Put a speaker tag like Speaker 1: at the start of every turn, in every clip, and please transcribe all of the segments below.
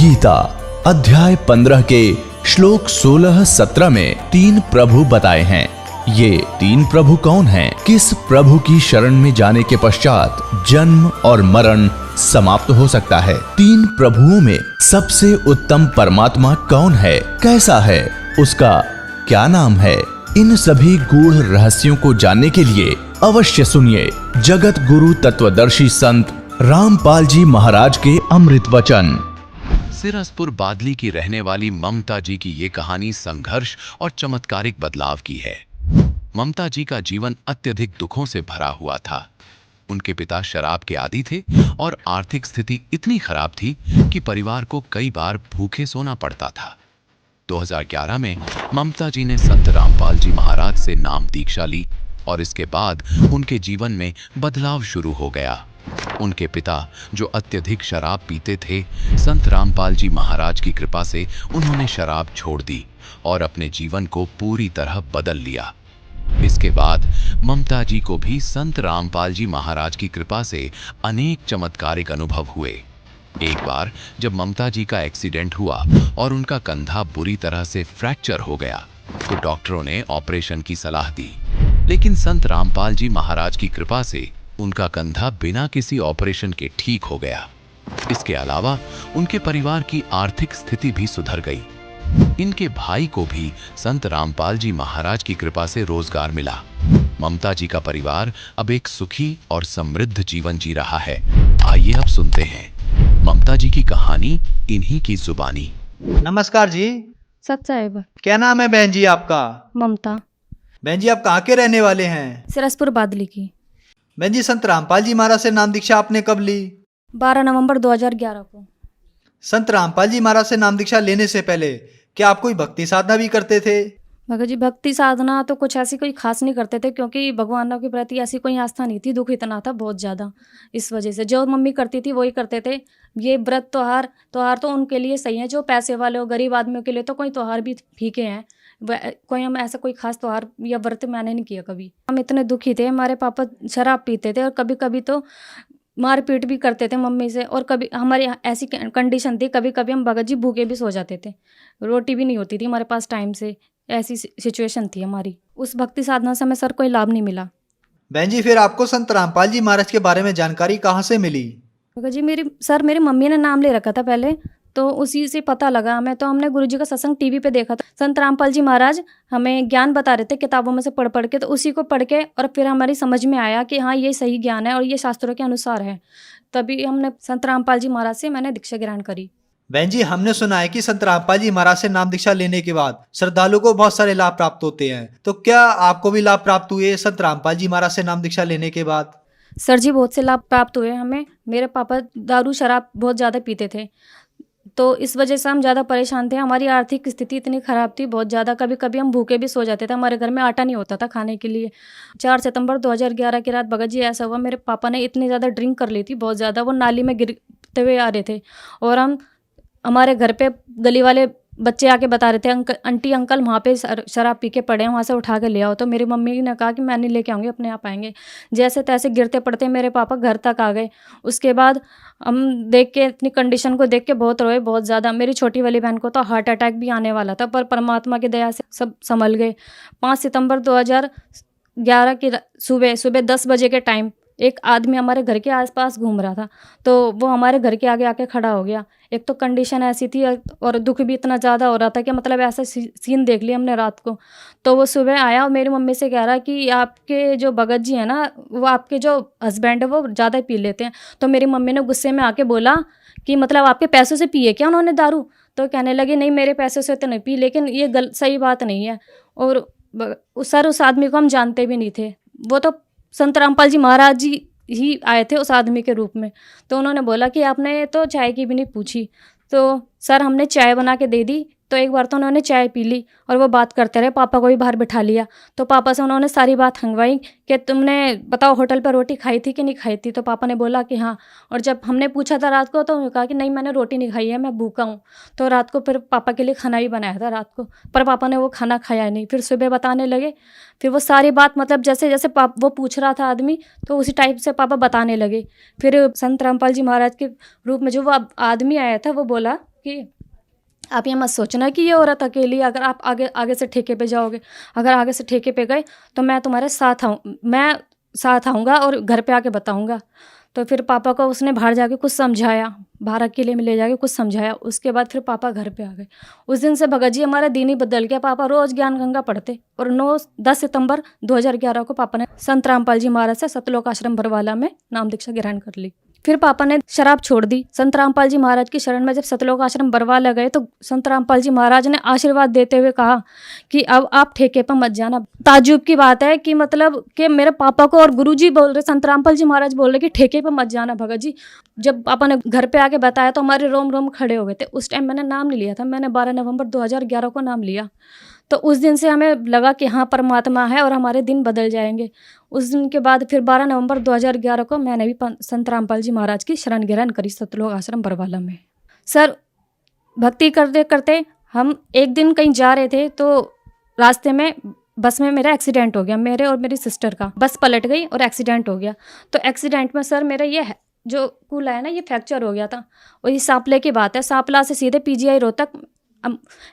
Speaker 1: गीता अध्याय 15 के श्लोक 16-17 में 3 प्रभु बताए हैं। ये 3 प्रभु कौन हैं? किस प्रभु की शरण में जाने के पश्चात जन्म और मरण समाप्त हो सकता है? 3 प्रभुओं में सबसे उत्तम परमात्मा कौन है? कैसा है? उसका क्या नाम है? इन सभी गूढ़ रहस्यों को जानने के लिए अवश्य सुनिए जगत गुरु तत्वदर्शी संत रामपाल जी महाराज के अमृत वचन।
Speaker 2: सिरसपुर बादली की रहने वाली ममता जी की ये कहानी संघर्ष और चमत्कारिक बदलाव की है। ममता जी का जीवन अत्यधिक दुखों से भरा हुआ था। उनके पिता शराब के आदी थे और आर्थिक स्थिति इतनी खराब थी कि परिवार को कई बार भूखे सोना पड़ता था। 2011 में ममता जी ने संत रामपाल जी महाराज से नाम दीक्षा ली और इसके बाद उनके जीवन में बदलाव शुरू हो गया। उनके पिता जो अत्यधिक शराब पीते थे, संत रामपाल जी महाराज की कृपा से उन्होंने शराब छोड़ दी और अपने जीवन को पूरी तरह बदल लिया। इसके बाद ममता जी को भी संत रामपाल जी महाराज की कृपा से अनेक चमत्कारिक अनुभव हुए। एक बार जब ममता जी का एक्सीडेंट हुआ और उनका कंधा बुरी तरह से फ्रैक्चर हो गया तो डॉक्टरों ने ऑपरेशन की सलाह दी, लेकिन संत रामपाल जी महाराज की कृपा से उनका कंधा बिना किसी ऑपरेशन के ठीक हो गया। इसके अलावा उनके परिवार की आर्थिक स्थिति भी सुधर गई। इनके भाई को भी संत रामपाल जी महाराज की कृपा से रोजगार मिला। ममता जी का परिवार अब एक सुखी और समृद्ध जीवन जी रहा है। आइए अब सुनते हैं ममता जी की कहानी इन्हीं की जुबानी।
Speaker 3: नमस्कार जी।
Speaker 4: सच साहेब।
Speaker 3: क्या नाम है बहन जी आपका?
Speaker 4: ममता।
Speaker 3: बहन जी आप कहाँ के रहने वाले हैं?
Speaker 4: सिरसपुर बादली की।
Speaker 3: बहन जी संत रामपाल जी महाराज से नाम दीक्षा आपने कब ली?
Speaker 4: 12 नवंबर 2011 को।
Speaker 3: संत रामपाल जी महाराज से नाम दीक्षा लेने से पहले क्या आप कोई भक्ति साधना भी करते थे?
Speaker 4: भगत जी भक्ति साधना तो कुछ ऐसी कोई खास नहीं करते थे, क्योंकि भगवानों के प्रति ऐसी कोई आस्था नहीं थी। दुख इतना था बहुत ज़्यादा, इस वजह से जो मम्मी करती थी वही करते थे। ये व्रत त्योहार तो उनके लिए सही है, जो पैसे वाले हो गरीब आदमियों के लिए तो कोई त्योहार भी फीके हैं। कोई हम ऐसा कोई खास त्योहार या व्रत मैंने नहीं किया कभी। हम इतने दुखी थे, हमारे पापा शराब पीते थे और कभी कभी तो मारपीट भी करते थे मम्मी से, और कभी हमारी ऐसी कंडीशन थी कभी कभी हम भगत जी भूखे भी सो जाते थे, रोटी भी नहीं होती थी हमारे पास टाइम से। ऐसी सिचुएशन थी हमारी। उस भक्ति साधना से हमें सर कोई लाभ नहीं मिला।
Speaker 3: बहन जी फिर आपको संत रामपाल जी महाराज के बारे में जानकारी कहाँ से मिली?
Speaker 4: भगत जी मेरी मम्मी ने नाम ले रखा था पहले, तो उसी से पता लगा हमें। तो हमने गुरुजी का सत्संग टीवी पे देखा था। संत रामपाल जी महाराज हमें ज्ञान बता रहे थे किताबों में से पढ़ पढ़ के, तो उसी को पढ़ के और फिर हमारी समझ में आया कि हाँ ये सही ज्ञान है और ये शास्त्रों के अनुसार है। तभी हमने संत रामपाल जी महाराज से मैंने दीक्षा ग्रहण करी।
Speaker 3: बहन जी हमने सुना है कि संत रामपाल जी महाराज से नाम दीक्षा लेने के बाद श्रद्धालु को बहुत सारे लाभ प्राप्त होते हैं, तो क्या आपको भी लाभ प्राप्त हुए संत रामपाल जी महाराज से नाम दीक्षा लेने के बाद?
Speaker 4: सर जी बहुत से लाभ प्राप्त हुए हमें। मेरे पापा दारू शराब बहुत ज़्यादा पीते थे, तो इस वजह से हम ज़्यादा परेशान थे। हमारी आर्थिक स्थिति इतनी ख़राब थी बहुत ज़्यादा, कभी कभी हम भूखे भी सो जाते थे। हमारे घर में आटा नहीं होता था खाने के लिए। 4 सितंबर 2011 की रात भगत जी ऐसा हुआ, मेरे पापा ने इतनी ज़्यादा ड्रिंक कर ली थी, बहुत ज़्यादा। वो नाली में गिरते हुए आ रहे थे और हमारे घर पे गली वाले बच्चे आके बता रहे थे आंटी अंकल वहाँ पे शराब पी के पड़े हैं, वहाँ से उठा के ले आओ। तो मेरी मम्मी ने कहा कि मैं नहीं लेके आऊँगी, अपने आप आएंगे। जैसे तैसे गिरते पड़ते मेरे पापा घर तक आ गए। उसके बाद हम देख के इतनी कंडीशन को देख के बहुत रोए, बहुत ज़्यादा। मेरी छोटी वाली बहन को तो हार्ट अटैक भी आने वाला था, पर परमात्मा की दया से सब संभल गए। 5 सितंबर 2011 की सुबह 10 बजे के टाइम एक आदमी हमारे घर के आसपास घूम रहा था, तो वो हमारे घर के आगे आके खड़ा हो गया। एक तो कंडीशन ऐसी थी और दुख भी इतना ज़्यादा हो रहा था कि मतलब ऐसा सीन देख लिया हमने रात को। तो वो सुबह आया और मेरी मम्मी से कह रहा कि आपके जो भगत जी हैं ना, वो आपके जो हस्बैंड है वो ज़्यादा पी लेते हैं। तो मेरी मम्मी ने गुस्से में आके बोला कि मतलब आपके पैसों से पिए क्या उन्होंने दारू? तो कहने लगे नहीं मेरे पैसों से तो नहीं पी, लेकिन ये सही बात नहीं है। और उस आदमी को हम जानते भी नहीं थे। वो तो संत रामपाल जी महाराज जी ही आए थे उस आदमी के रूप में। तो उन्होंने बोला कि आपने तो चाय की भी नहीं पूछी। तो सर हमने चाय बना के दे दी, तो एक बार तो उन्होंने चाय पी ली और वो बात करते रहे। पापा को भी बाहर बिठा लिया, तो पापा से उन्होंने सारी बात हंगवाई कि तुमने बताओ होटल पर रोटी खाई थी कि नहीं खाई थी? तो पापा ने बोला कि हाँ। और जब हमने पूछा था रात को, तो उन्होंने कहा कि नहीं मैंने रोटी नहीं खाई है, मैं भूखा हूँ। तो रात को फिर पापा के लिए खाना भी बनाया था रात को, पर पापा ने वो खाना खाया नहीं। फिर सुबह बताने लगे, फिर वो सारी बात मतलब जैसे जैसे वो पूछ रहा था आदमी, तो उसी टाइप से पापा बताने लगे। फिर संत रामपाल जी महाराज के रूप में जो वो आदमी आया था, वो बोला कि आप ये मत सोचना कि ये औरत अकेली, अगर आप आगे आगे से ठेके पे जाओगे, अगर आगे से ठेके पे गए तो मैं तुम्हारे साथ आऊँगा और घर पे आके बताऊँगा। तो फिर पापा को उसने बाहर जाके कुछ समझाया, बाहर अकेले में ले जाके कुछ समझाया। उसके बाद फिर पापा घर पे आ गए। उस दिन से भगत जी हमारा दिन ही बदल गया। पापा रोज़ ज्ञान गंगा पढ़ते और 10 सितंबर 2011 को पापा ने संत रामपाल जी महाराज से सतलोक आश्रम बरवाला में नाम दीक्षा ग्रहण कर ली। फिर पापा ने शराब छोड़ दी। संत रामपाल जी महाराज की शरण में जब सतलोक आश्रम बरवाला गए तो संत रामपाल जी महाराज ने आशीर्वाद देते हुए कहा कि अब आप ठेके पर मत जाना। ताज्जुब की बात है कि मतलब कि मेरे पापा को और गुरुजी बोल रहे, संत रामपाल जी महाराज बोल रहे कि ठेके पर मत जाना भगत जी। जब पापा ने घर पे आके बताया तो हमारे रोम रोम खड़े हो गए थे। उस टाइम मैंने नाम नहीं लिया था, मैंने 12 नवंबर 2011 को नाम लिया। तो उस दिन से हमें लगा कि हाँ परमात्मा है और हमारे दिन बदल जाएंगे। उस दिन के बाद फिर 12 नवंबर 2011 को मैंने भी संत रामपाल जी महाराज की शरण ग्रहण करी सतलोक आश्रम बरवाला में। सर भक्ति करते करते हम एक दिन कहीं जा रहे थे तो रास्ते में बस में मेरा एक्सीडेंट हो गया, मेरे और मेरी सिस्टर का। बस पलट गई और एक्सीडेंट हो गया। तो एक्सीडेंट में सर मेरा ये जो कूल्हा है ना ये फ्रैक्चर हो गया था। और ये सांपले की बात है, सांपला से सीधे PGI रोहतक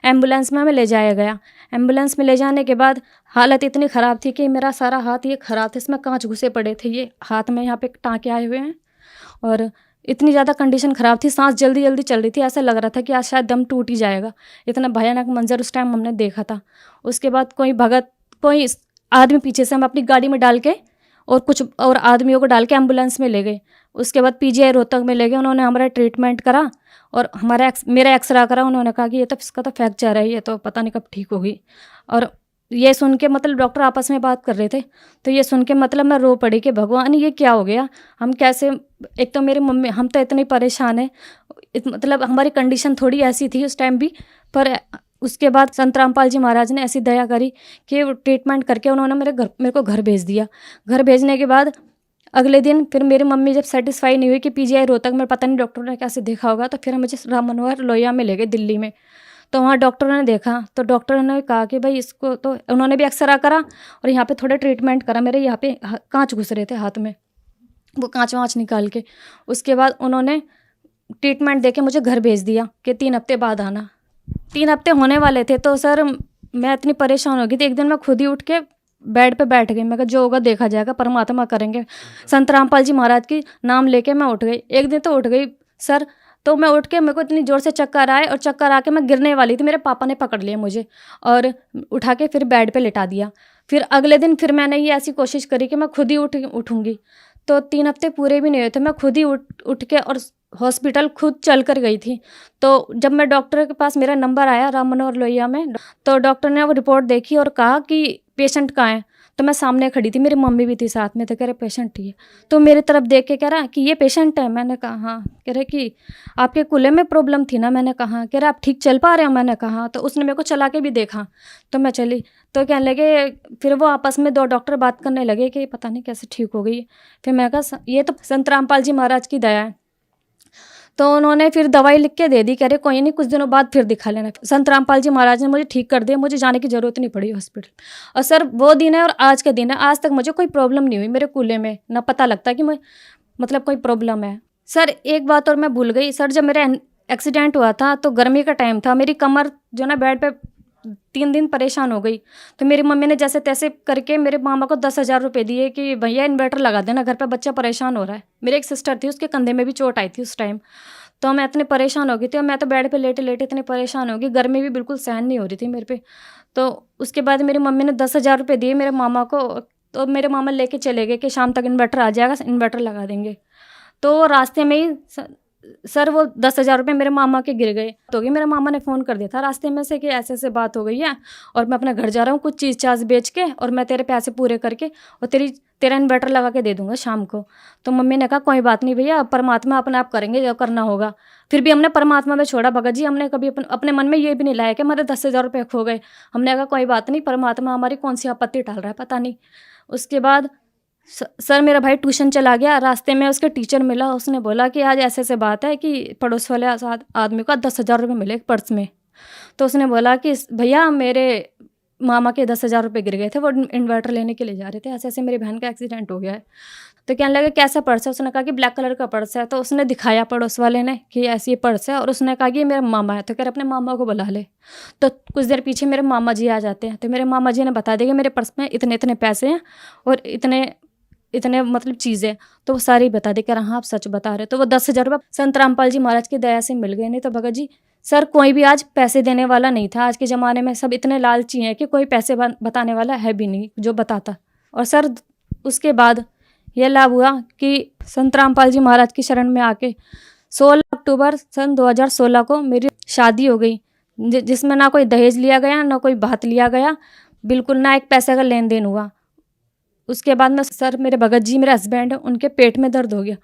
Speaker 4: एम्बुलेंस में हमें ले जाया गया। एम्बुलेंस में ले जाने के बाद हालत इतनी ख़राब थी कि मेरा सारा हाथ ये ख़राब था, इसमें कांच घुसे पड़े थे, ये हाथ में यहाँ पे टाँके आए हुए हैं। और इतनी ज़्यादा कंडीशन ख़राब थी, सांस जल्दी जल्दी चल रही थी, ऐसा लग रहा था कि आज शायद दम टूट ही जाएगा। इतना भयानक मंजर उस टाइम हमने देखा था। उसके बाद कोई आदमी पीछे से हम अपनी गाड़ी में डाल के और कुछ और आदमियों को डाल के एम्बुलेंस में ले गए। उसके बाद PGI रोहतक में ले गए। उन्होंने हमारा ट्रीटमेंट करा और मेरा एक्सरा करा। उन्होंने कहा कि ये तो इसका तो फ्रैक्चर है, ये तो पता नहीं कब ठीक होगी। और ये सुन के मतलब डॉक्टर आपस में बात कर रहे थे, तो ये सुन के मतलब मैं रो पड़ी कि भगवान ये क्या हो गया, हम कैसे। एक तो मेरी मम्मी, हम तो इतने परेशान हैं, मतलब हमारी कंडीशन थोड़ी ऐसी थी उस टाइम भी। पर उसके बाद संत रामपाल जी महाराज ने ऐसी दया करी कि ट्रीटमेंट करके उन्होंने मेरे को घर भेज दिया। घर भेजने के बाद अगले दिन फिर मेरी मम्मी जब सेटिस्फाई नहीं हुई कि PGI रोहतक में पता नहीं डॉक्टर ने कैसे देखा होगा, तो फिर मुझे राम मनोहर लोहिया में ले गए दिल्ली में। तो वहाँ डॉक्टरों ने देखा तो डॉक्टर ने कहा कि भाई इसको, तो उन्होंने भी एक्सरा करा और यहाँ पे थोड़ा ट्रीटमेंट करा। मेरे यहाँ पे कांच घुस रहे थे हाथ में, वो कांच वाँच निकाल के उसके बाद उन्होंने ट्रीटमेंट दे के मुझे घर भेज दिया कि 3 हफ्ते बाद आना। 3 हफ्ते होने वाले थे तो सर मैं इतनी परेशान हो गई थी। एक दिन मैं खुद ही उठ के बेड पे बैठ गई। मैं कहा जो होगा देखा जाएगा, परमात्मा करेंगे। संत रामपाल जी महाराज की नाम लेके मैं उठ गई। एक दिन तो उठ गई सर, तो मैं उठ के मेरे को इतनी ज़ोर से चक्कर आए और चक्कर आके मैं गिरने वाली थी। मेरे पापा ने पकड़ लिया मुझे और उठा के फिर बेड पे लिटा दिया। फिर अगले दिन फिर मैंने ये ऐसी कोशिश करी कि मैं खुद ही उठूँगी। तो 3 हफ्ते पूरे भी नहीं हुए थे, मैं खुद ही उठ के और हॉस्पिटल खुद चल कर गई थी। तो जब मैं डॉक्टर के पास, मेरा नंबर आया राम मनोहर लोहिया में, तो डॉक्टर ने वो रिपोर्ट देखी और कहा कि पेशेंट कहाँ है। तो मैं सामने खड़ी थी, मेरी मम्मी भी थी साथ में, तो कह रहे पेशेंट ही है। तो मेरी तरफ देख के कह रहा कि ये पेशेंट है। मैंने कहा हाँ। कह रहे कि आपके कूल्हे में प्रॉब्लम थी ना। मैंने कहा। कह रहे आप ठीक चल पा रहे हो। मैंने कहा। तो उसने मेरे को चला के भी देखा तो मैं चली। तो कहने लगे, फिर वो आपस में 2 डॉक्टर बात करने लगे कि पता नहीं कैसे ठीक हो गई। फिर मैं कहा ये तो संत रामपाल जी महाराज की दया है। तो उन्होंने फिर दवाई लिख के दे दी। कह रहे कोई नहीं, कुछ दिनों बाद फिर दिखा लेना। संत रामपाल जी महाराज ने मुझे ठीक कर दिया, मुझे जाने की ज़रूरत नहीं पड़ी हॉस्पिटल। और सर वो दिन है और आज का दिन है, आज तक मुझे कोई प्रॉब्लम नहीं हुई मेरे कूल्हे में, ना पता लगता कि मैं मतलब कोई प्रॉब्लम है। सर एक बात और मैं भूल गई सर, जब मेरा एक्सीडेंट हुआ था तो गर्मी का टाइम था। मेरी कमर जो ना बेड पे 3 दिन परेशान हो गई। तो मेरी मम्मी ने जैसे तैसे करके मेरे मामा को 10,000 रुपये दिए कि भैया इन्वर्टर लगा देना, घर पे बच्चा परेशान हो रहा है। मेरी एक सिस्टर थी, उसके कंधे में भी चोट आई थी उस टाइम। तो मैं इतनी परेशान हो गई थी और मैं तो बेड पे लेटे लेटे इतनी परेशान हो गई, गर्मी भी बिल्कुल सहन नहीं हो रही थी मेरे पे। तो उसके बाद मेरी मम्मी ने 10,000 रुपये दिए मेरे मामा को। तो मेरे मामा लेके चले गए कि शाम तक इन्वर्टर आ जाएगा, इन्वर्टर लगा देंगे। तो रास्ते में ही सर वो 10,000 रुपये मेरे मामा के गिर गए। तो मेरे मामा ने फ़ोन कर दिया था रास्ते में से कि ऐसे ऐसे बात हो गई है और मैं अपने घर जा रहा हूँ, कुछ चीज़ चाज बेच के और मैं तेरे पैसे पूरे करके और तेरा इन्वर्टर लगा के दे दूँगा शाम को। तो मम्मी ने कहा कोई बात नहीं भैया, परमात्मा अपने आप करेंगे जो करना होगा। फिर भी हमने परमात्मा में छोड़ा भगत जी। हमने कभी अपने मन में ये भी नहीं लाया कि हमारे 10,000 रुपये खो गए। हमने कहा कोई बात नहीं, परमात्मा हमारी कौन सी आपत्ति टाल रहा है पता नहीं। उसके बाद सर मेरा भाई ट्यूशन चला गया। रास्ते में उसके टीचर मिला, उसने बोला कि आज ऐसे ऐसे बात है कि पड़ोस वाले आदमी को 10,000 रुपये मिले पर्स में। तो उसने बोला कि भैया मेरे मामा के 10,000 रुपये गिर गए थे, वो इन्वर्टर लेने के लिए जा रहे थे, ऐसे ऐसे मेरी बहन का एक्सीडेंट हो गया है। तो कहने लगे कैसा पर्स है, उसने कहा कि ब्लैक कलर का पर्स है। तो उसने दिखाया पड़ोस वाले ने कि ऐसी ये पर्स है, और उसने कहा कि ये मेरा मामा है। तो कह रहे अपने मामा को बुला ले। तो कुछ देर पीछे मेरे मामा जी आ जाते हैं। तो मेरे मामा जी ने बता दिया कि मेरे पर्स में इतने इतने पैसे हैं और इतने इतने मतलब चीज़ें। तो वो सारी बता दी, कह रहा हाँ आप सच बता रहे। तो वो 10,000 रुपये संत रामपाल जी महाराज की दया से मिल गए। नहीं तो भगत जी सर कोई भी आज पैसे देने वाला नहीं था। आज के ज़माने में सब इतने लालची हैं कि कोई पैसे बताने वाला है भी नहीं जो बताता। और सर उसके बाद यह लाभ हुआ कि संत रामपाल जी महाराज की शरण में आके 16 अक्टूबर सन 2016 को मेरी शादी हो गई, जिसमें ना कोई दहेज लिया गया, ना कोई बात लिया गया, बिल्कुल ना एक पैसे का लेन देन हुआ। उसके बाद में सर मेरे भगत जी मेरे हस्बैंड उनके पेट में दर्द हो गया।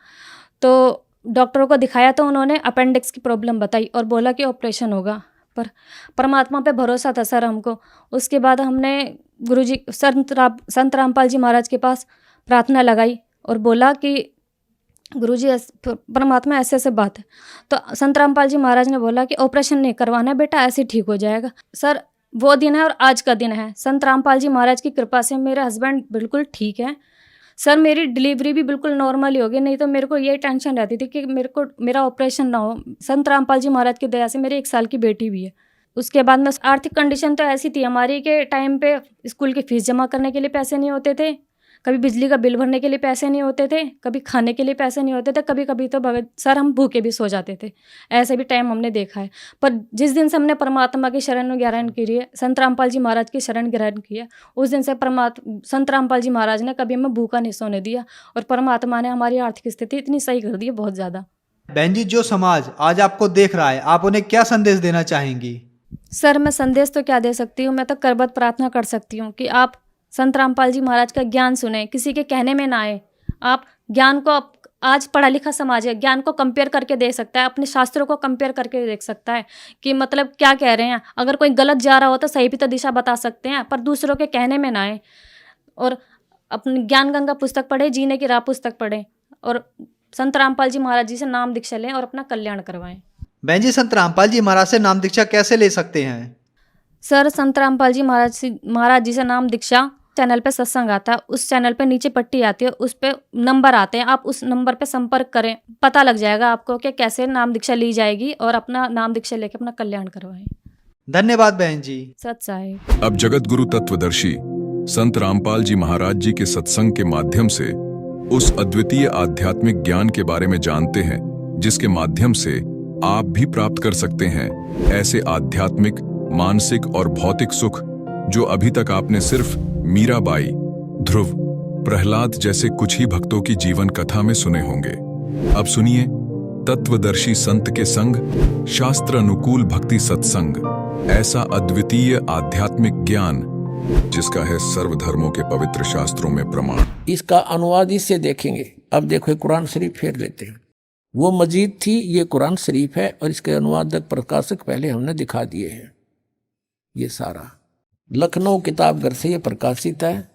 Speaker 4: तो डॉक्टरों को दिखाया तो उन्होंने अपेंडिक्स की प्रॉब्लम बताई और बोला कि ऑपरेशन होगा। पर परमात्मा पे भरोसा था सर हमको। उसके बाद हमने गुरुजी संत रामपाल जी महाराज के पास प्रार्थना लगाई और बोला कि गुरुजी परमात्मा ऐसे ऐसे बात है। तो संत रामपाल जी महाराज ने बोला कि ऑपरेशन नहीं करवाना बेटा, ऐसे ठीक हो जाएगा। सर वो दिन है और आज का दिन है। संत रामपाल जी महाराज की कृपा से मेरा हस्बैंड बिल्कुल ठीक है। सर मेरी डिलीवरी भी बिल्कुल नॉर्मल ही हो गई। नहीं तो मेरे को ये टेंशन रहती थी कि मेरा ऑपरेशन ना हो। संत रामपाल जी महाराज की दया से मेरी 1 साल की बेटी भी है। उसके बाद में आर्थिक कंडीशन तो ऐसी थी हमारी कि टाइम पे स्कूल की फ़ीस जमा करने के लिए पैसे नहीं होते थे, कभी बिजली का बिल भरने के लिए पैसे नहीं होते थे, कभी खाने के लिए पैसे नहीं होते थे, कभी कभी तो सर हम भूखे भी सो जाते थे। ऐसे भी टाइम हमने देखा है। पर जिस दिन से हमने परमात्मा की शरण ग्रहण की है, संत रामपाल जी महाराज की शरण ग्रहण की है, उस दिन से संत रामपाल जी महाराज ने कभी हमें भूखा नहीं सोने दिया और परमात्मा ने हमारी आर्थिक स्थिति इतनी सही कर दी है, बहुत ज़्यादा।
Speaker 3: बहन जी जो समाज आज आपको देख रहा है, आप उन्हें क्या संदेश देना चाहेंगी?
Speaker 4: सर मैं संदेश तो क्या दे सकती हूँ, मैं तो करबद्ध प्रार्थना कर सकती हूँ कि आप संत रामपाल जी महाराज का ज्ञान सुने, किसी के कहने में ना आए। आप ज्ञान को, आज पढ़ा लिखा समाज है, ज्ञान को कंपेयर करके देख सकता है, अपने शास्त्रों को कंपेयर करके देख सकता है कि मतलब क्या कह रहे हैं। अगर कोई गलत जा रहा हो तो सही भी तो दिशा बता सकते हैं, पर दूसरों के कहने में ना आए। और अपनी ज्ञान गंगा पुस्तक पढ़े, जीने की राह पुस्तक पढ़े और संत रामपाल जी महाराज जी से नाम दीक्षा लें और अपना कल्याण करवाएं।
Speaker 3: बहन जी संत रामपाल जी महाराज से नाम दीक्षा कैसे ले सकते हैं?
Speaker 4: सर संत रामपाल जी महाराज जी से नाम दीक्षा चैनल पे सत्संग आता है, उस चैनल पे नीचे पट्टी आती है, उस पे नंबर आते हैं, आप उस नंबर पे संपर्क करें, पता लग जाएगा आपको कि कैसे नाम दीक्षा ली जाएगी और अपना नाम दीक्षा लेके अपना कल्याण करवाएं।
Speaker 3: धन्यवाद बहन जी।
Speaker 4: सत साहिब।
Speaker 5: अब जगत गुरु तत्वदर्शी संत रामपाल जी महाराज जी के सत्संग के माध्यम से उस अद्वितीय आध्यात्मिक ज्ञान के बारे में जानते हैं जिसके माध्यम से आप भी प्राप्त कर सकते हैं ऐसे आध्यात्मिक, मानसिक और भौतिक सुख जो अभी तक आपने सिर्फ मीराबाई, ध्रुव, प्रहलाद जैसे कुछ ही भक्तों की जीवन कथा में सुने होंगे। अब सुनिए तत्वदर्शी संत के संग शास्त्र अनुकूल भक्ति सत्संग, ऐसा अद्वितीय आध्यात्मिक ज्ञान जिसका है सर्वधर्मों के पवित्र शास्त्रों में प्रमाण।
Speaker 6: इसका अनुवाद इससे देखेंगे। अब देखो कुरान शरीफ फेर लेते हैं, वो मजीद थी, ये कुरान शरीफ है और इसके अनुवादक प्रकाशक पहले हमने दिखा दिए हैं। ये सारा लखनऊ किताब घर से ये प्रकाशित है,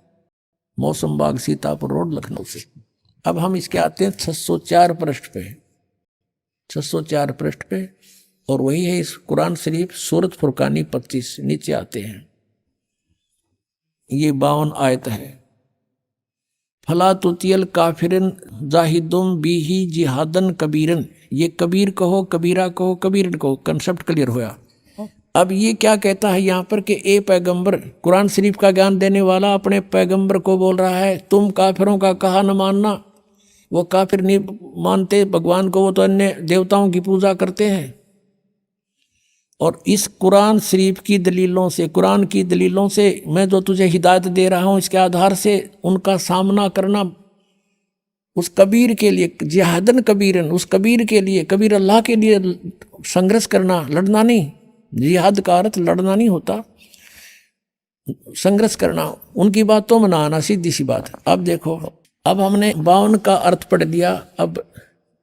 Speaker 6: मौसम बाग सीतापुर रोड लखनऊ से। अब हम इसके आते हैं 604 पृष्ठ पे, 604 पृष्ठ पे, और वही है इस कुरान शरीफ सूरत फुरकानी 25। नीचे आते हैं, ये 52 आयत है। फला तुतियल काफिरन जाहिदुम बीही जिहादन कबीरन। ये कबीर कहो, कबीरा कहो, कबीरन कहो, कंसेप्ट क्लियर होया। अब ये क्या कहता है यहाँ पर कि ए पैगंबर, कुरान शरीफ का ज्ञान देने वाला अपने पैगंबर को बोल रहा है तुम काफिरों का कहा न मानना। वो काफिर नहीं मानते भगवान को, वो तो अन्य देवताओं की पूजा करते हैं। और इस कुरान शरीफ की दलीलों से, कुरान की दलीलों से मैं जो तुझे हिदायत दे रहा हूँ, इसके आधार से उनका सामना करना उस कबीर के लिए, जिहादन कबीरन, उस कबीर के लिए, कबीर अल्लाह के लिए संघर्ष करना, लड़ना नहीं। जिहाद का अर्थ लड़ना नहीं होता, संघर्ष करना, उनकी बातों में ना आना, सीधी सी बात। अब देखो, अब हमने 52 का अर्थ पढ़ दिया। अब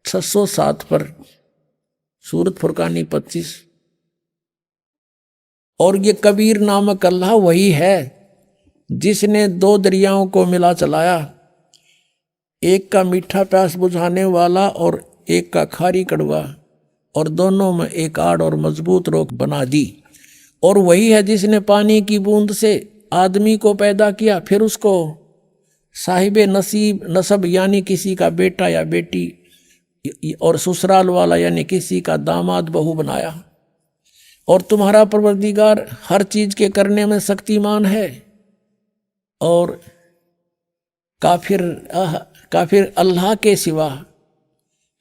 Speaker 6: 607 पर सूरत फुरकानी 25। और ये कबीर नामक अल्लाह वही है जिसने 2 दरियाओं को मिला चलाया, एक का मीठा प्यास बुझाने वाला और एक का खारी कड़वा, और दोनों में एक आड़ और मजबूत रोक बना दी। और वही है जिसने पानी की बूंद से आदमी को पैदा किया, फिर उसको साहिबे नसीब नसब यानी किसी का बेटा या बेटी, और ससुराल वाला यानी किसी का दामाद बहू बनाया। और तुम्हारा परवरदिगार हर चीज के करने में शक्तिमान है। और काफिर अल्लाह के सिवा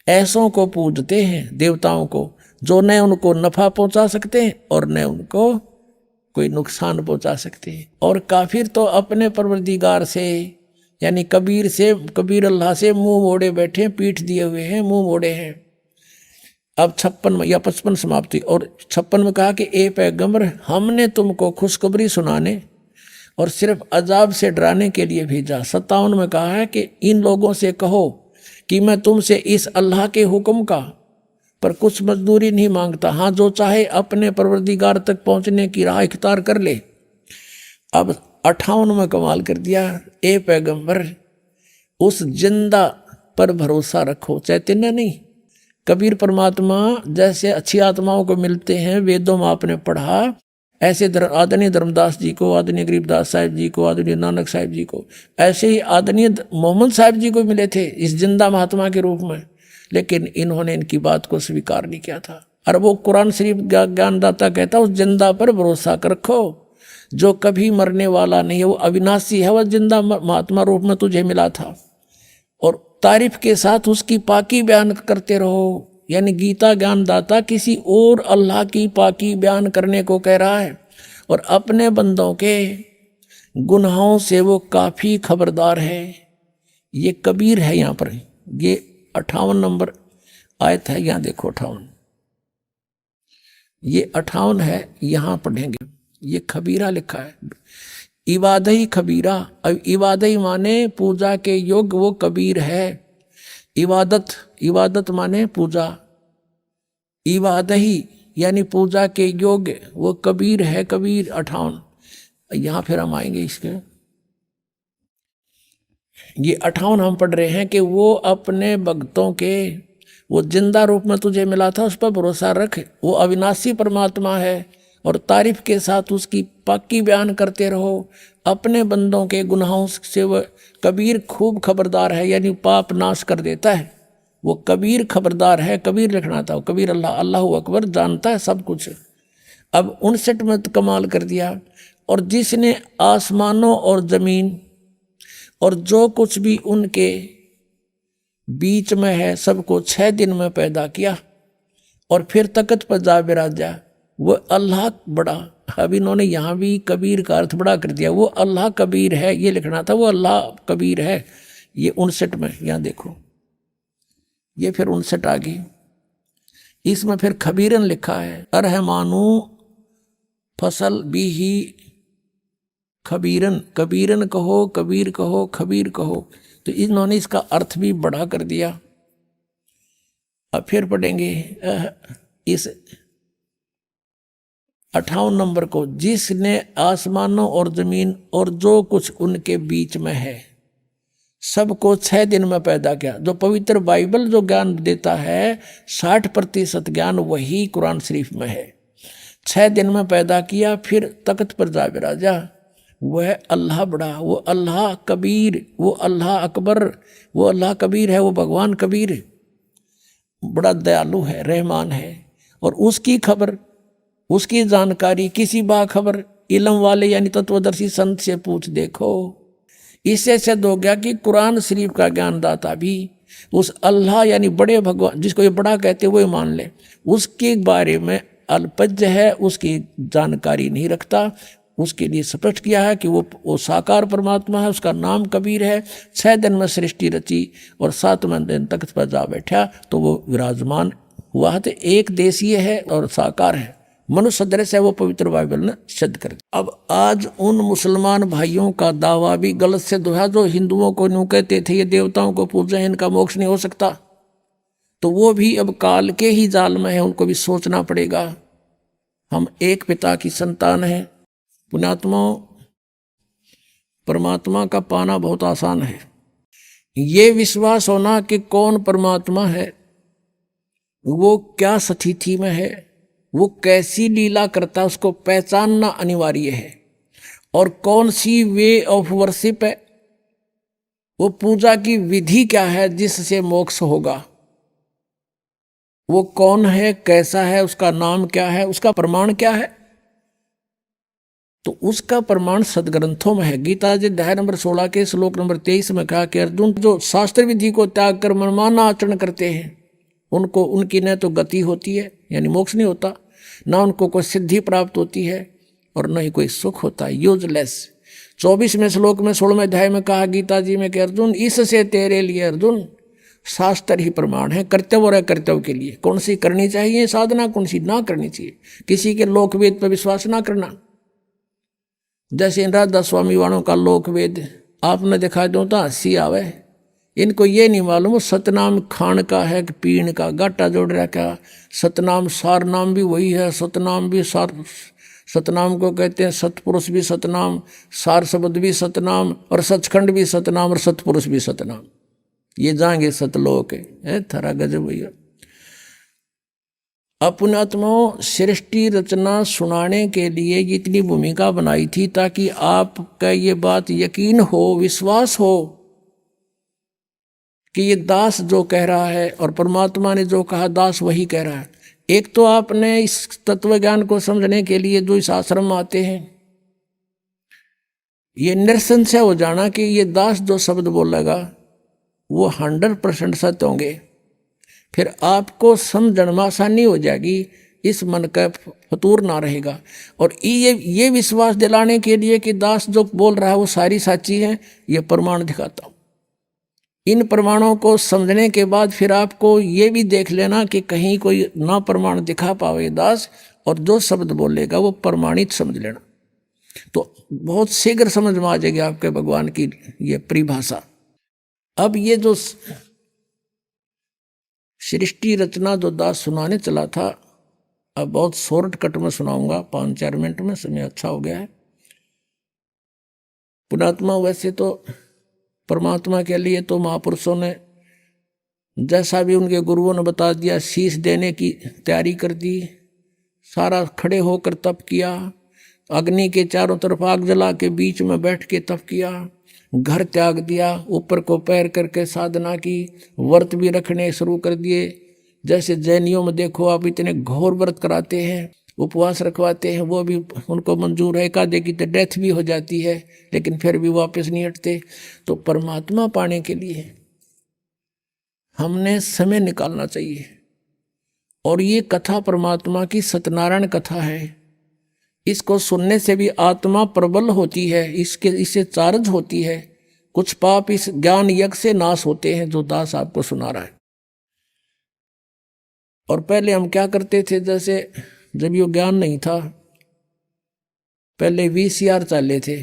Speaker 6: ऐसों को पूजते हैं, देवताओं को, जो न उनको नफा पहुंचा सकते हैं और न उनको कोई नुकसान पहुंचा सकते हैं। और काफिर तो अपने परवरदिगार से यानी कबीर अल्लाह से मुंह मोड़े बैठे, पीठ दिए हुए हैं, मुंह मोड़े हैं। अब 56 या 55 समाप्ति। और 56 में कहा कि ए पैगंबर, हमने तुमको खुशखबरी सुनाने और सिर्फ अजाब से डराने के लिए भेजा। 57 में कहा है कि इन लोगों से कहो कि मैं तुमसे इस अल्लाह के हुक्म का पर कुछ मजदूरी नहीं मांगता। हाँ, जो चाहे अपने परवरदिगार तक पहुंचने की राह इख्तियार कर ले। अब 58 में कमाल कर दिया, ए पैगंबर उस जिंदा पर भरोसा रखो, चैतन्य नहीं। कबीर परमात्मा जैसे अच्छी आत्माओं को मिलते हैं, वेदों में आपने पढ़ा, ऐसे आदरणीय धर्मदास जी को, आदरणीय गरीबदास साहिब जी को, आदरणीय नानक साहिब जी को, ऐसे ही आदरणीय मोहम्मद साहिब जी को मिले थे इस जिंदा महात्मा के रूप में। लेकिन इन्होंने इनकी बात को स्वीकार नहीं किया था। और वो कुरान शरीफ ज्ञानदाता कहता उस जिंदा पर भरोसा रखो जो कभी मरने वाला नहीं है, वो अविनाशी है, वह जिंदा महात्मा रूप में तुझे मिला था। और तारीफ के साथ उसकी पाकी बयान करते रहो। यानी गीता ज्ञानदाता किसी और अल्लाह की पाकी बयान करने को कह रहा है, और अपने बंदों के गुनाहों से वो काफ़ी खबरदार है। ये कबीर है। यहाँ पर ये 58 नंबर आयत है, यहाँ देखो 58, ये 58 है, यहाँ पढ़ेंगे। ये खबीरा लिखा है, इबादही खबीरा। अब इबादही माने पूजा के योग्य वो कबीर है। इबादत माने पूजा, इबादही यानी पूजा के योग्य वो कबीर है। कबीर 58। यहाँ फिर हम आएंगे इसके। ये 58 हम पढ़ रहे हैं कि वो अपने भक्तों के, वो जिंदा रूप में तुझे मिला था, उस पर भरोसा रख, वो अविनाशी परमात्मा है। और तारीफ के साथ उसकी पाकी बयान करते रहो। अपने बंदों के गुनाहों से वह कबीर खूब खबरदार है, यानी पाप नाश कर देता है। वो कबीर खबरदार है। कबीर लिखना था, कबीर अल्लाह अकबर, जानता है सब कुछ। अब 59 में तो कमाल कर दिया। और जिसने आसमानों और जमीन और जो कुछ भी उनके बीच में है सबको 6 दिन में पैदा किया और फिर तख्त पर जा बिराजा, वो अल्लाह बड़ा। अब इन्होंने यहाँ भी कबीर का अर्थ बड़ा कर दिया। वो अल्लाह कबीर है, ये लिखना था, वो अल्लाह कबीर है। ये 59 में, यहाँ देखो, ये फिर 59 आ गई। इसमें फिर खबीरन लिखा है, अरहमानू फसल भी ही खबीरन, कबीरन कहो, कबीर कहो, खबीर कहो। तो इन्होंने इसका अर्थ भी बड़ा कर दिया। अब फिर पढ़ेंगे इस 58 नंबर को, जिसने आसमानों और जमीन और जो कुछ उनके बीच में है सबको 6 दिन में पैदा किया। जो पवित्र बाइबल जो ज्ञान देता है 60% ज्ञान वही कुरान शरीफ में है। 6 दिन में पैदा किया, फिर तख्त पर जा बिराजा। वह अल्लाह बड़ा, वो अल्लाह कबीर, वो अल्लाह अकबर, वो अल्लाह कबीर है, वो भगवान कबीर बड़ा दयालु है, रहमान है। और उसकी खबर, उसकी जानकारी किसी बाखबर इल्म वाले यानी तत्वदर्शी संत से पूछ देखो। इससे सिद्ध हो गया कि कुरान शरीफ का ज्ञानदाता भी उस अल्लाह यानी बड़े भगवान, जिसको ये बड़ा कहते हुए मान ले, उसके बारे में अल्पज्ञ है, उसकी जानकारी नहीं रखता। उसके लिए स्पष्ट किया है कि वो साकार परमात्मा है, उसका नाम कबीर है। 6 दिन में सृष्टि रची और 7वें दिन तख्त पर जा बैठा तो वो विराजमान हुआ। तो एक देशीय है और साकार है, मनुष्य सदृश है, वो पवित्र बाइबल ने सिद्ध कर दिया। अब आज उन मुसलमान भाइयों का दावा भी गलत सिद्ध हुआ जो हिंदुओं को यूँ कहते थे ये देवताओं को पूजे, इनका मोक्ष नहीं हो सकता। तो वो भी अब काल के ही जाल में है, उनको भी सोचना पड़ेगा। हम एक पिता की संतान हैं। पुण्यात्मा, परमात्मा का पाना बहुत आसान है। ये विश्वास होना कि कौन परमात्मा है, वो क्या स्थिति में है, वो कैसी लीला करता है उसको पहचानना अनिवार्य है। और कौन सी वे ऑफ वर्शिप है, वो पूजा की विधि क्या है जिससे मोक्ष होगा, वो कौन है, कैसा है, उसका नाम क्या है, उसका प्रमाण क्या है। तो उसका प्रमाण सदग्रंथों में है। गीता जी अध्याय नंबर 16 के श्लोक नंबर 23 में कहा कि अर्जुन, जो शास्त्र विधि को त्याग कर मनमाना आचरण करते हैं उनको, उनकी न तो गति होती है यानी मोक्ष नहीं होता, ना उनको कोई सिद्धि प्राप्त होती है और न ही कोई सुख होता है, यूजलेस। 24वें श्लोक में 16वें अध्याय में कहा गीता जी में कि अर्जुन, इससे तेरे लिए अर्जुन शास्त्र ही प्रमाण है कर्तव्य और अकर्तव्य के लिए। कौन सी करनी चाहिए साधना, कौन सी ना करनी चाहिए। किसी के लोकवेद पर विश्वास ना करना। जैसे इन राधा स्वामी वालों का लोकवेद आपने दिखा दो तो हंसी आवे। इनको ये नहीं मालूम सतनाम खान का है कि पीण का, गाटा जोड़ रखा। सतनाम सार नाम भी वही है, सतनाम भी सार, सतनाम को कहते हैं सतपुरुष भी सतनाम, सार शब्द भी सतनाम, और सचखंड भी सतनाम, और सतपुरुष भी सतनाम। ये जाएंगे सतलोक है। थारा गजब भैया। अपने आत्माओं सृष्टि रचना सुनाने के लिए इतनी भूमिका बनाई थी ताकि आपका ये बात यकीन हो, विश्वास हो कि ये दास जो कह रहा है और परमात्मा ने जो कहा दास वही कह रहा है। एक तो आपने इस तत्व ज्ञान को समझने के लिए जो इस आश्रम में आते हैं, ये निरसंशय हो जाना कि ये दास जो शब्द बोलेगा वो 100% सत्य होंगे। फिर आपको समझण में आसानी हो जाएगी, इस मन का फतूर ना रहेगा। और ये विश्वास दिलाने के लिए कि दास जो बोल रहा है वो सारी साची है, ये प्रमाण दिखाता हूँ। इन प्रमाणों को समझने के बाद फिर आपको ये भी देख लेना कि कहीं कोई ना प्रमाण दिखा पावे दास, और जो शब्द बोलेगा वो प्रमाणित समझ लेना। तो बहुत शीघ्र समझ में आ जाएगी आपके भगवान की ये परिभाषा। अब ये जो सृष्टि रचना जो दास सुनाने चला था, अब बहुत शॉर्टकट में सुनाऊंगा, 5-4 मिनट में, समय अच्छा हो गया है। पुणात्मा वैसे तो परमात्मा के लिए तो महापुरुषों ने जैसा भी उनके गुरुओं ने बता दिया शीश देने की तैयारी कर दी, सारा खड़े होकर तप किया, अग्नि के चारों तरफ आग जला के बीच में बैठ के तप किया, घर त्याग दिया, ऊपर को पैर करके साधना की, व्रत भी रखने शुरू कर दिए। जैसे जैनियों में देखो आप इतने घोर व्रत कराते हैं, उपवास रखवाते हैं, वो भी उनको मंजूर है। एकाधे की तो डेथ भी हो जाती है लेकिन फिर भी वापस नहीं हटते। तो परमात्मा पाने के लिए हमने समय निकालना चाहिए। और ये कथा परमात्मा की सत्यनारायण कथा है, इसको सुनने से भी आत्मा प्रबल होती है, इससे चार्ज होती है। कुछ पाप इस ज्ञान यज्ञ से नाश होते हैं जो दास आपको सुना रहा है। और पहले हम क्या करते थे, जैसे जब ये ज्ञान नहीं था, पहले VCR चाले थे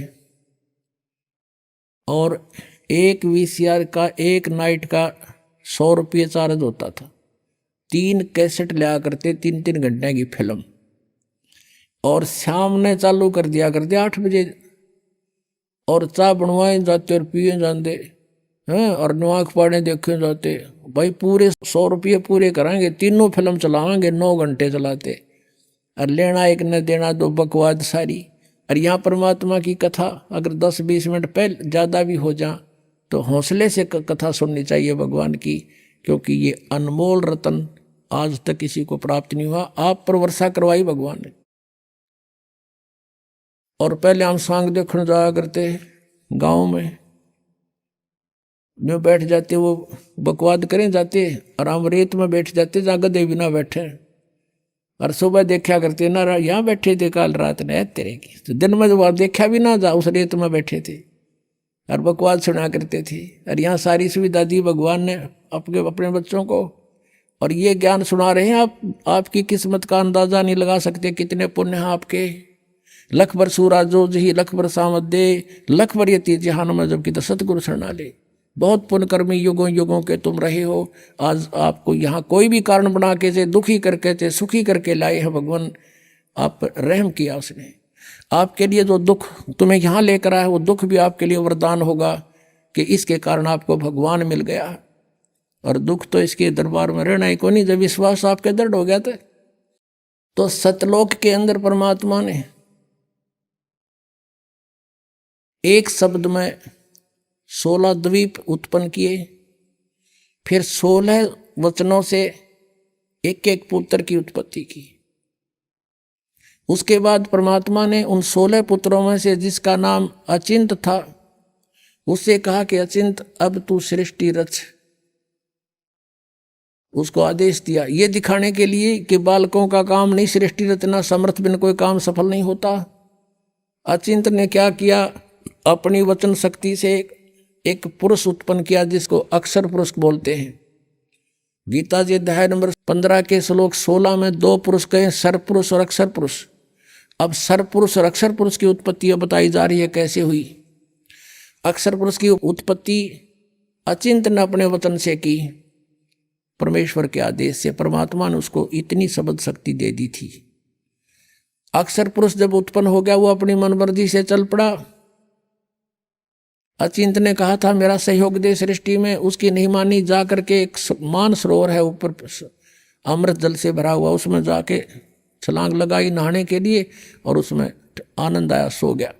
Speaker 6: और एक VCR का एक नाइट का 100 रुपये चार्ज होता था। 3 कैसेट लिया करते, 3-3 घंटे की फिल्म, और शाम ने चालू कर दिया करते 8 बजे, और चाय बनवाए जाते और पिए जाते हैं, और नवाक पाड़े देखे जाते। भाई पूरे 100 रुपये पूरे कराएंगे, तीनों फिल्म चलाएंगे, 9 घंटे चलाते, और लेना एक न देना दो, बकवाद सारी। और यहाँ परमात्मा की कथा अगर 10-20 मिनट पहले ज़्यादा भी हो जा तो हौसले से कथा सुननी चाहिए भगवान की, क्योंकि ये अनमोल रतन आज तक किसी को प्राप्त नहीं हुआ। आप पर वर्षा करवाई भगवान ने। और पहले हम सांग देखने जाया करते गांव में, जो बैठ जाते वो बकवाद करें जाते, और हम रेत में बैठ जाते जहाँ गधे भी ना बैठे, और सुबह देखा करते ना यहाँ बैठे थे काल रात ने तेरे की, तो दिन में जब देखा भी ना जा उस रेत में बैठे थे और बकवाद सुना करते थे। और यहाँ सारी सुविधा दी भगवान ने अपने बच्चों को, और ये ज्ञान सुना रहे हैं। आपकी किस्मत का अंदाजा नहीं लगा सकते कितने पुण्य हैं आपके। लख बर सूरा जो जही लख बर सामत दे, लख बर यती जहान में जबकि तो सतगुरु शरणा ले। बहुत पुण्यकर्मी युगों युगों के तुम रहे हो। आज आपको यहाँ कोई भी कारण बना के से दुखी करके से सुखी करके लाए हैं भगवान। आप पर रहम किया उसने। आपके लिए जो दुख तुम्हें यहाँ लेकर आया वो दुख भी आपके लिए वरदान होगा कि इसके कारण आपको भगवान मिल गया। और दुख तो इसके दरबार में रहना ही को नहीं। जब विश्वास आपके दृढ़ हो गया तो सतलोक के अंदर परमात्मा ने एक शब्द में 16 द्वीप उत्पन्न किए, फिर 16 वचनों से एक एक पुत्र की उत्पत्ति की। उसके बाद परमात्मा ने उन 16 पुत्रों में से जिसका नाम अचिंत था उससे कहा कि अचिंत अब तू सृष्टि रच। उसको आदेश दिया ये दिखाने के लिए कि बालकों का काम नहीं सृष्टि रचना, समर्थ बिन कोई काम सफल नहीं होता। अचिंत ने क्या किया, अपनी वचन शक्ति से एक पुरुष उत्पन्न किया जिसको अक्षर पुरुष बोलते हैं। गीता जी अध्याय नंबर 15 के श्लोक 16 में 2 पुरुष कहे, सरपुरुष और अक्षर पुरुष। अब सरपुरुष और अक्षर पुरुष की उत्पत्ति बताई जा रही है कैसे हुई। अक्षर पुरुष की उत्पत्ति अचिंत ने अपने वचन से की, परमेश्वर के आदेश से। परमात्मा ने उसको इतनी शब्द शक्ति दे दी थी। अक्षर पुरुष जब उत्पन्न हो गया वो अपनी मनमर्जी से चल पड़ा। अचिंत ने कहा था मेरा सहयोग दे सृष्टि में, उसकी नहीं मानी। जा करके एक मान सरोवर है ऊपर अमृत जल से भरा हुआ, उसमें जाके छलांग लगाई नहाने के लिए और उसमें आनंद आया, सो गया।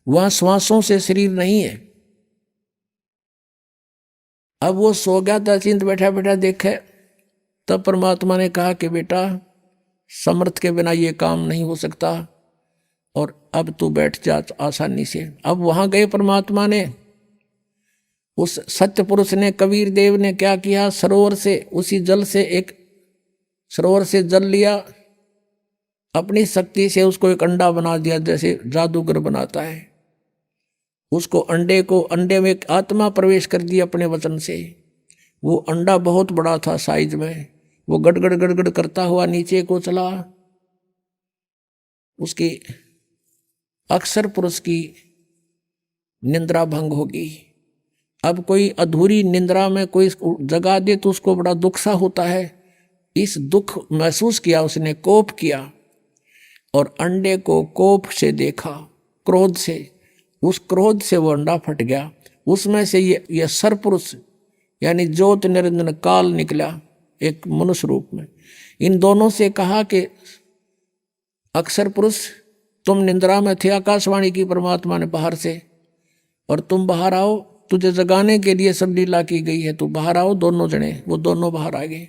Speaker 6: वहां श्वासों से शरीर नहीं है। अब वो सो गया था, अचिंत बैठा बैठा देखे, तब परमात्मा ने कहा कि बेटा समर्थ के बिना ये काम नहीं हो सकता और अब तू बैठ जा आसानी से। अब वहां गए परमात्मा ने, उस सत्य पुरुष ने, कबीर देव ने क्या किया, सरोवर से उसी जल से एक सरोवर से जल लिया, अपनी शक्ति से उसको एक अंडा बना दिया जैसे जादूगर बनाता है। उसको अंडे में एक आत्मा प्रवेश कर दी अपने वचन से। वो अंडा बहुत बड़ा था साइज में, वो गड़गड़ गड़गड़ करता हुआ नीचे को चला। उसकी अक्षर पुरुष की निंद्रा भंग होगी। अब कोई अधूरी निंद्रा में कोई जगा दे तो उसको बड़ा दुख सा होता है। इस दुख महसूस किया उसने, कोप किया और अंडे को कोप से देखा, क्रोध से। उस क्रोध से वो अंडा फट गया। उसमें से ये सरपुरुष यानी ज्योत निरंजन काल निकला एक मनुष्य रूप में। इन दोनों से कहा कि अक्षर पुरुष तुम निंद्रा में थे, आकाशवाणी की परमात्मा ने बाहर से, और तुम बाहर आओ, तुझे जगाने के लिए सब लीला की गई है, तू बाहर आओ। दोनों जने वो दोनों बाहर आ गए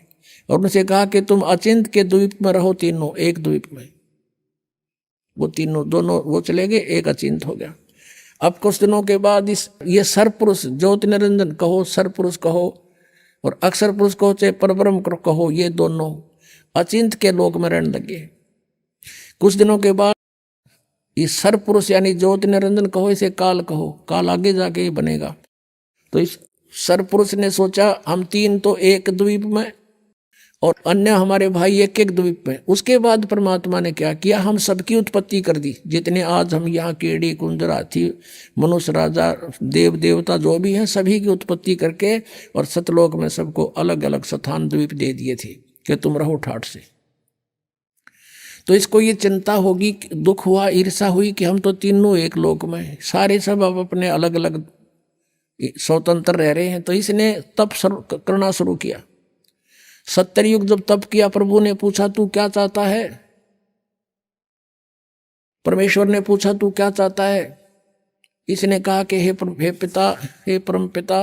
Speaker 6: और उनसे कहा कि तुम अचिंत के द्वीप में रहो, तीनों एक द्वीप में। वो तीनों दोनों वो चले गए, एक अचिंत हो गया। अब कुछ दिनों के बाद ये सरपुरुष ज्योति निरंजन कहो, सरपुरुष कहो और अक्षर पुरुष कहो, चाहे परब्रह्म कहो, ये दोनों अचिंत के लोक में रहने लगे। कुछ दिनों के बाद इस सरपुरुष यानी ज्योति निरंजन कहो, इसे काल कहो, काल आगे जाके ही बनेगा। तो इस सरपुरुष ने सोचा हम तीन तो एक द्वीप में और अन्य हमारे भाई एक एक द्वीप में। उसके बाद परमात्मा ने क्या किया, हम सबकी उत्पत्ति कर दी। जितने आज हम यहाँ कीड़ी कुंजर हाथी मनुष्य राजा देव देवता जो भी हैं सभी की उत्पत्ति करके और सतलोक में सबको अलग अलग स्थान द्वीप दे दिए थे कि तुम रहो ठाठ से। तो इसको ये चिंता होगी, दुख हुआ, ईर्षा हुई कि हम तो तीनों एक लोक में, सारे सब अब अपने अलग अलग स्वतंत्र रह रहे हैं। तो इसने तप करना शुरू किया। 70 युग जब तप किया, प्रभु ने पूछा तू क्या चाहता है। परमेश्वर ने पूछा तू क्या चाहता है। इसने कहा कि हे पिता, हे परम पिता,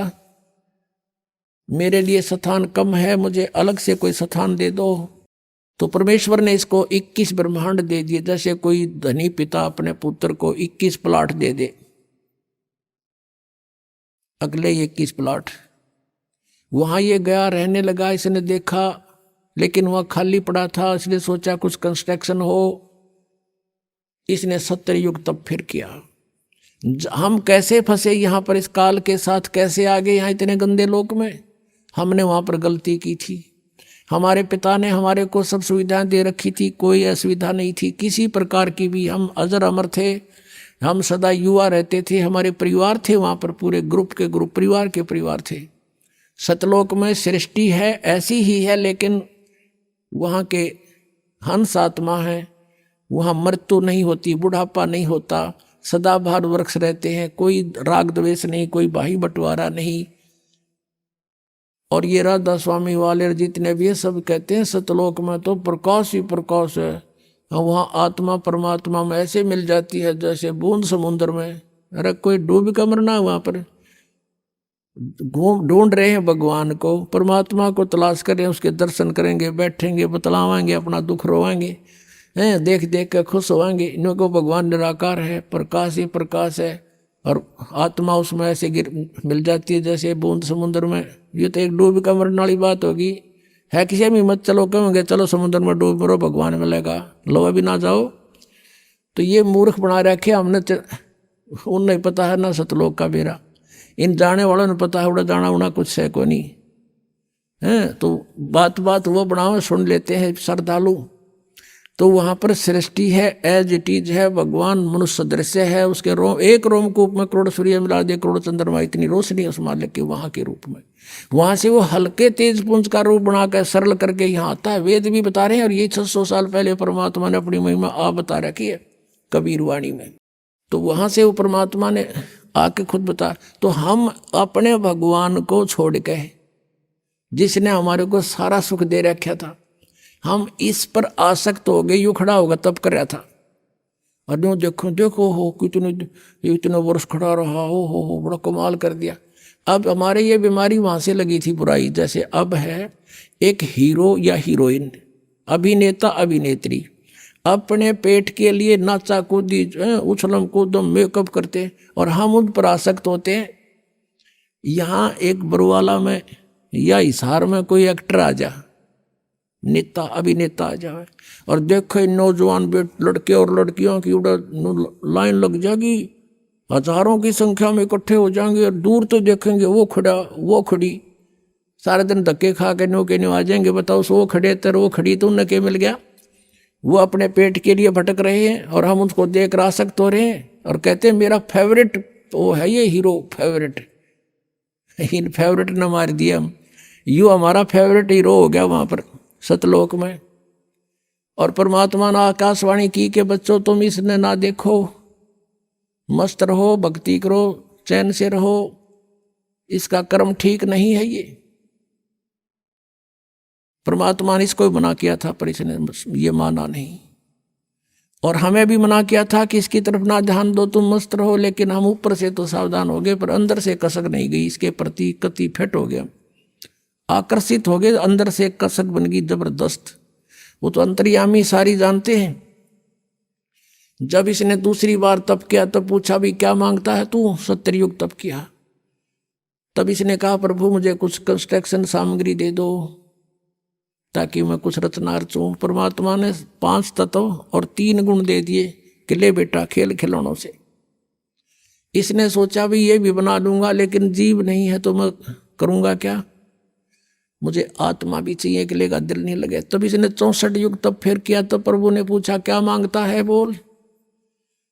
Speaker 6: मेरे लिए स्थान कम है, मुझे अलग से कोई स्थान दे दो। तो परमेश्वर ने इसको 21 ब्रह्मांड दे दिए। जैसे कोई धनी पिता अपने पुत्र को 21 प्लाट दे दे, अगले 21 प्लाट। वहाँ ये गया, रहने लगा। इसने देखा लेकिन वहाँ खाली पड़ा था, इसलिए सोचा कुछ कंस्ट्रक्शन हो। इसने 70 युग तब फिर किया। हम कैसे फंसे यहाँ पर, इस काल के साथ कैसे आ गए यहाँ इतने गंदे लोक में। हमने वहाँ पर गलती की थी। हमारे पिता ने हमारे को सब सुविधाएं दे रखी थी, कोई असुविधा नहीं थी किसी प्रकार की भी। हम अजर अमर थे, हम सदा युवा रहते थे। हमारे परिवार थे वहाँ पर, पूरे ग्रुप के ग्रुप, परिवार के परिवार थे। सतलोक में सृष्टि है ऐसी ही है, लेकिन वहाँ के हंस आत्मा है, वहाँ मृत्यु नहीं होती, बुढ़ापा नहीं होता, सदाबहार वृक्ष रहते हैं, कोई राग द्वेष नहीं, कोई बाही बंटवारा नहीं। और ये राधा स्वामी वाले जितने भी है सब कहते हैं सतलोक में तो प्रकाश ही प्रकाश है, वहाँ आत्मा परमात्मा में ऐसे मिल जाती है जैसे बूंद समुद्र में। अरे कोई डूब का मरना है वहाँ पर, ढूंढ रहे हैं भगवान को, परमात्मा को तलाश कर रहे हैं, उसके दर्शन करेंगे, बैठेंगे, बतलावाएंगे, अपना दुख रोवाएंगे, हैं देख देख कर खुश होवाएंगे। इनको भगवान निराकार है, प्रकाश ही प्रकाश है, और आत्मा उसमें ऐसे मिल जाती है जैसे बूंद समुद्र में। ये तो एक डूब का मरने वाली बात होगी, है किसी में मत चलो, कहेंगे चलो समुद्र में डूब मरो भगवान मिलेगा, लो अभी ना जाओ। तो ये मूर्ख बना रखे हमने, उन्हें नहीं पता है ना सतलोक का बेरा, इन जाने वालों ने पता है उड़ा जाना उड़ा कुछ है को नहीं है। तो बात बात वो बनाओ सुन लेते हैं श्रद्धालु। तो वहाँ पर सृष्टि है, एज इट इज है, भगवान मनुष्य दृश्य है, उसके एक रोमकूप में करोड़ सूर्य मिला दे, करोड़ चंद्रमा, इतनी रोशनी उस मालिक के वहाँ के रूप में। वहाँ से वो हल्के तेज पुंज का रूप बनाकर सरल करके यहाँ आता है। वेद भी बता रहे हैं, और ये 600 साल पहले परमात्मा ने अपनी महिमा आप बता रखी है कबीर वाणी में। तो वहाँ से वो परमात्मा ने आके खुद बता। तो हम अपने भगवान को छोड़ के, जिसने हमारे को सारा सुख दे रखा था, हम इस पर आसक्त हो गए। यूँ खड़ा होगा तब कर रहा था, और यूँ देखो देखो हो इतने वर्ष खड़ा रहा, हो बड़ा कमाल कर दिया। अब हमारे ये बीमारी वहाँ से लगी थी बुराई, जैसे अब है एक हीरो या हीरोइन, अभिनेता अभिनेत्री अपने पेट के लिए नाचा कूदी उछलम कूदम मेकअप करते, और हम उन पर आसक्त होते हैं। यहाँ एक बरुवाला में या हिसार में कोई एक्टर आ जा, नेता अभिनेता आ जाए, और देखो नौजवान लड़के और लड़कियों की लाइन लग जाएगी, हजारों की संख्या में इकट्ठे हो जाएंगे, और दूर तो देखेंगे वो खड़ा वो खड़ी, सारे दिन धक्के खा के नो के न्यू आ जाएंगे। बताओ वो खड़े तर वो खड़ी, तो उन्हें क्या मिल गया? वो अपने पेट के लिए भटक रहे हैं, और हम उसको देख कर आसक्त हो रहे हैं, और कहते हैं मेरा फेवरेट वो है ये हीरो, फेवरेट। इन फेवरेट न मार दिया हम, यूँ हमारा फेवरेट हीरो हो गया वहाँ पर सतलोक में। और परमात्मा ने आकाशवाणी की कि बच्चों तुम इसने ना देखो, मस्त रहो, भक्ति करो, चैन से रहो, इसका कर्म ठीक नहीं है। ये परमात्मा ने इसको मना किया था, पर इसने ये माना नहीं। और हमें भी मना किया था कि इसकी तरफ ना ध्यान दो, तुम मस्त रहो, लेकिन हम ऊपर से तो सावधान हो गए, पर अंदर से कसक नहीं गई, इसके प्रति कति फिट हो गया, आकर्षित हो गए, अंदर से कसक बन गई जबरदस्त। वो तो अंतर्यामी सारी जानते हैं। जब इसने दूसरी बार तप किया तब पूछा भी क्या मांगता है तू? 70 युग तप किया। तब इसने कहा प्रभु मुझे कुछ कंस्ट्रक्शन सामग्री दे दो ताकि मैं कुछ रचना रचूं। परमात्मा ने 5 तत्व और 3 गुण दे दिए कि ले बेटा खेल खिलौनों से। इसने सोचा भी ये भी बना लूंगा, लेकिन जीव नहीं है तो मैं करूंगा क्या, मुझे आत्मा भी चाहिए, कि लेगा दिल नहीं लगे। तब इसने 64 युग तब फिर किया। तब प्रभु ने पूछा क्या मांगता है, बोल।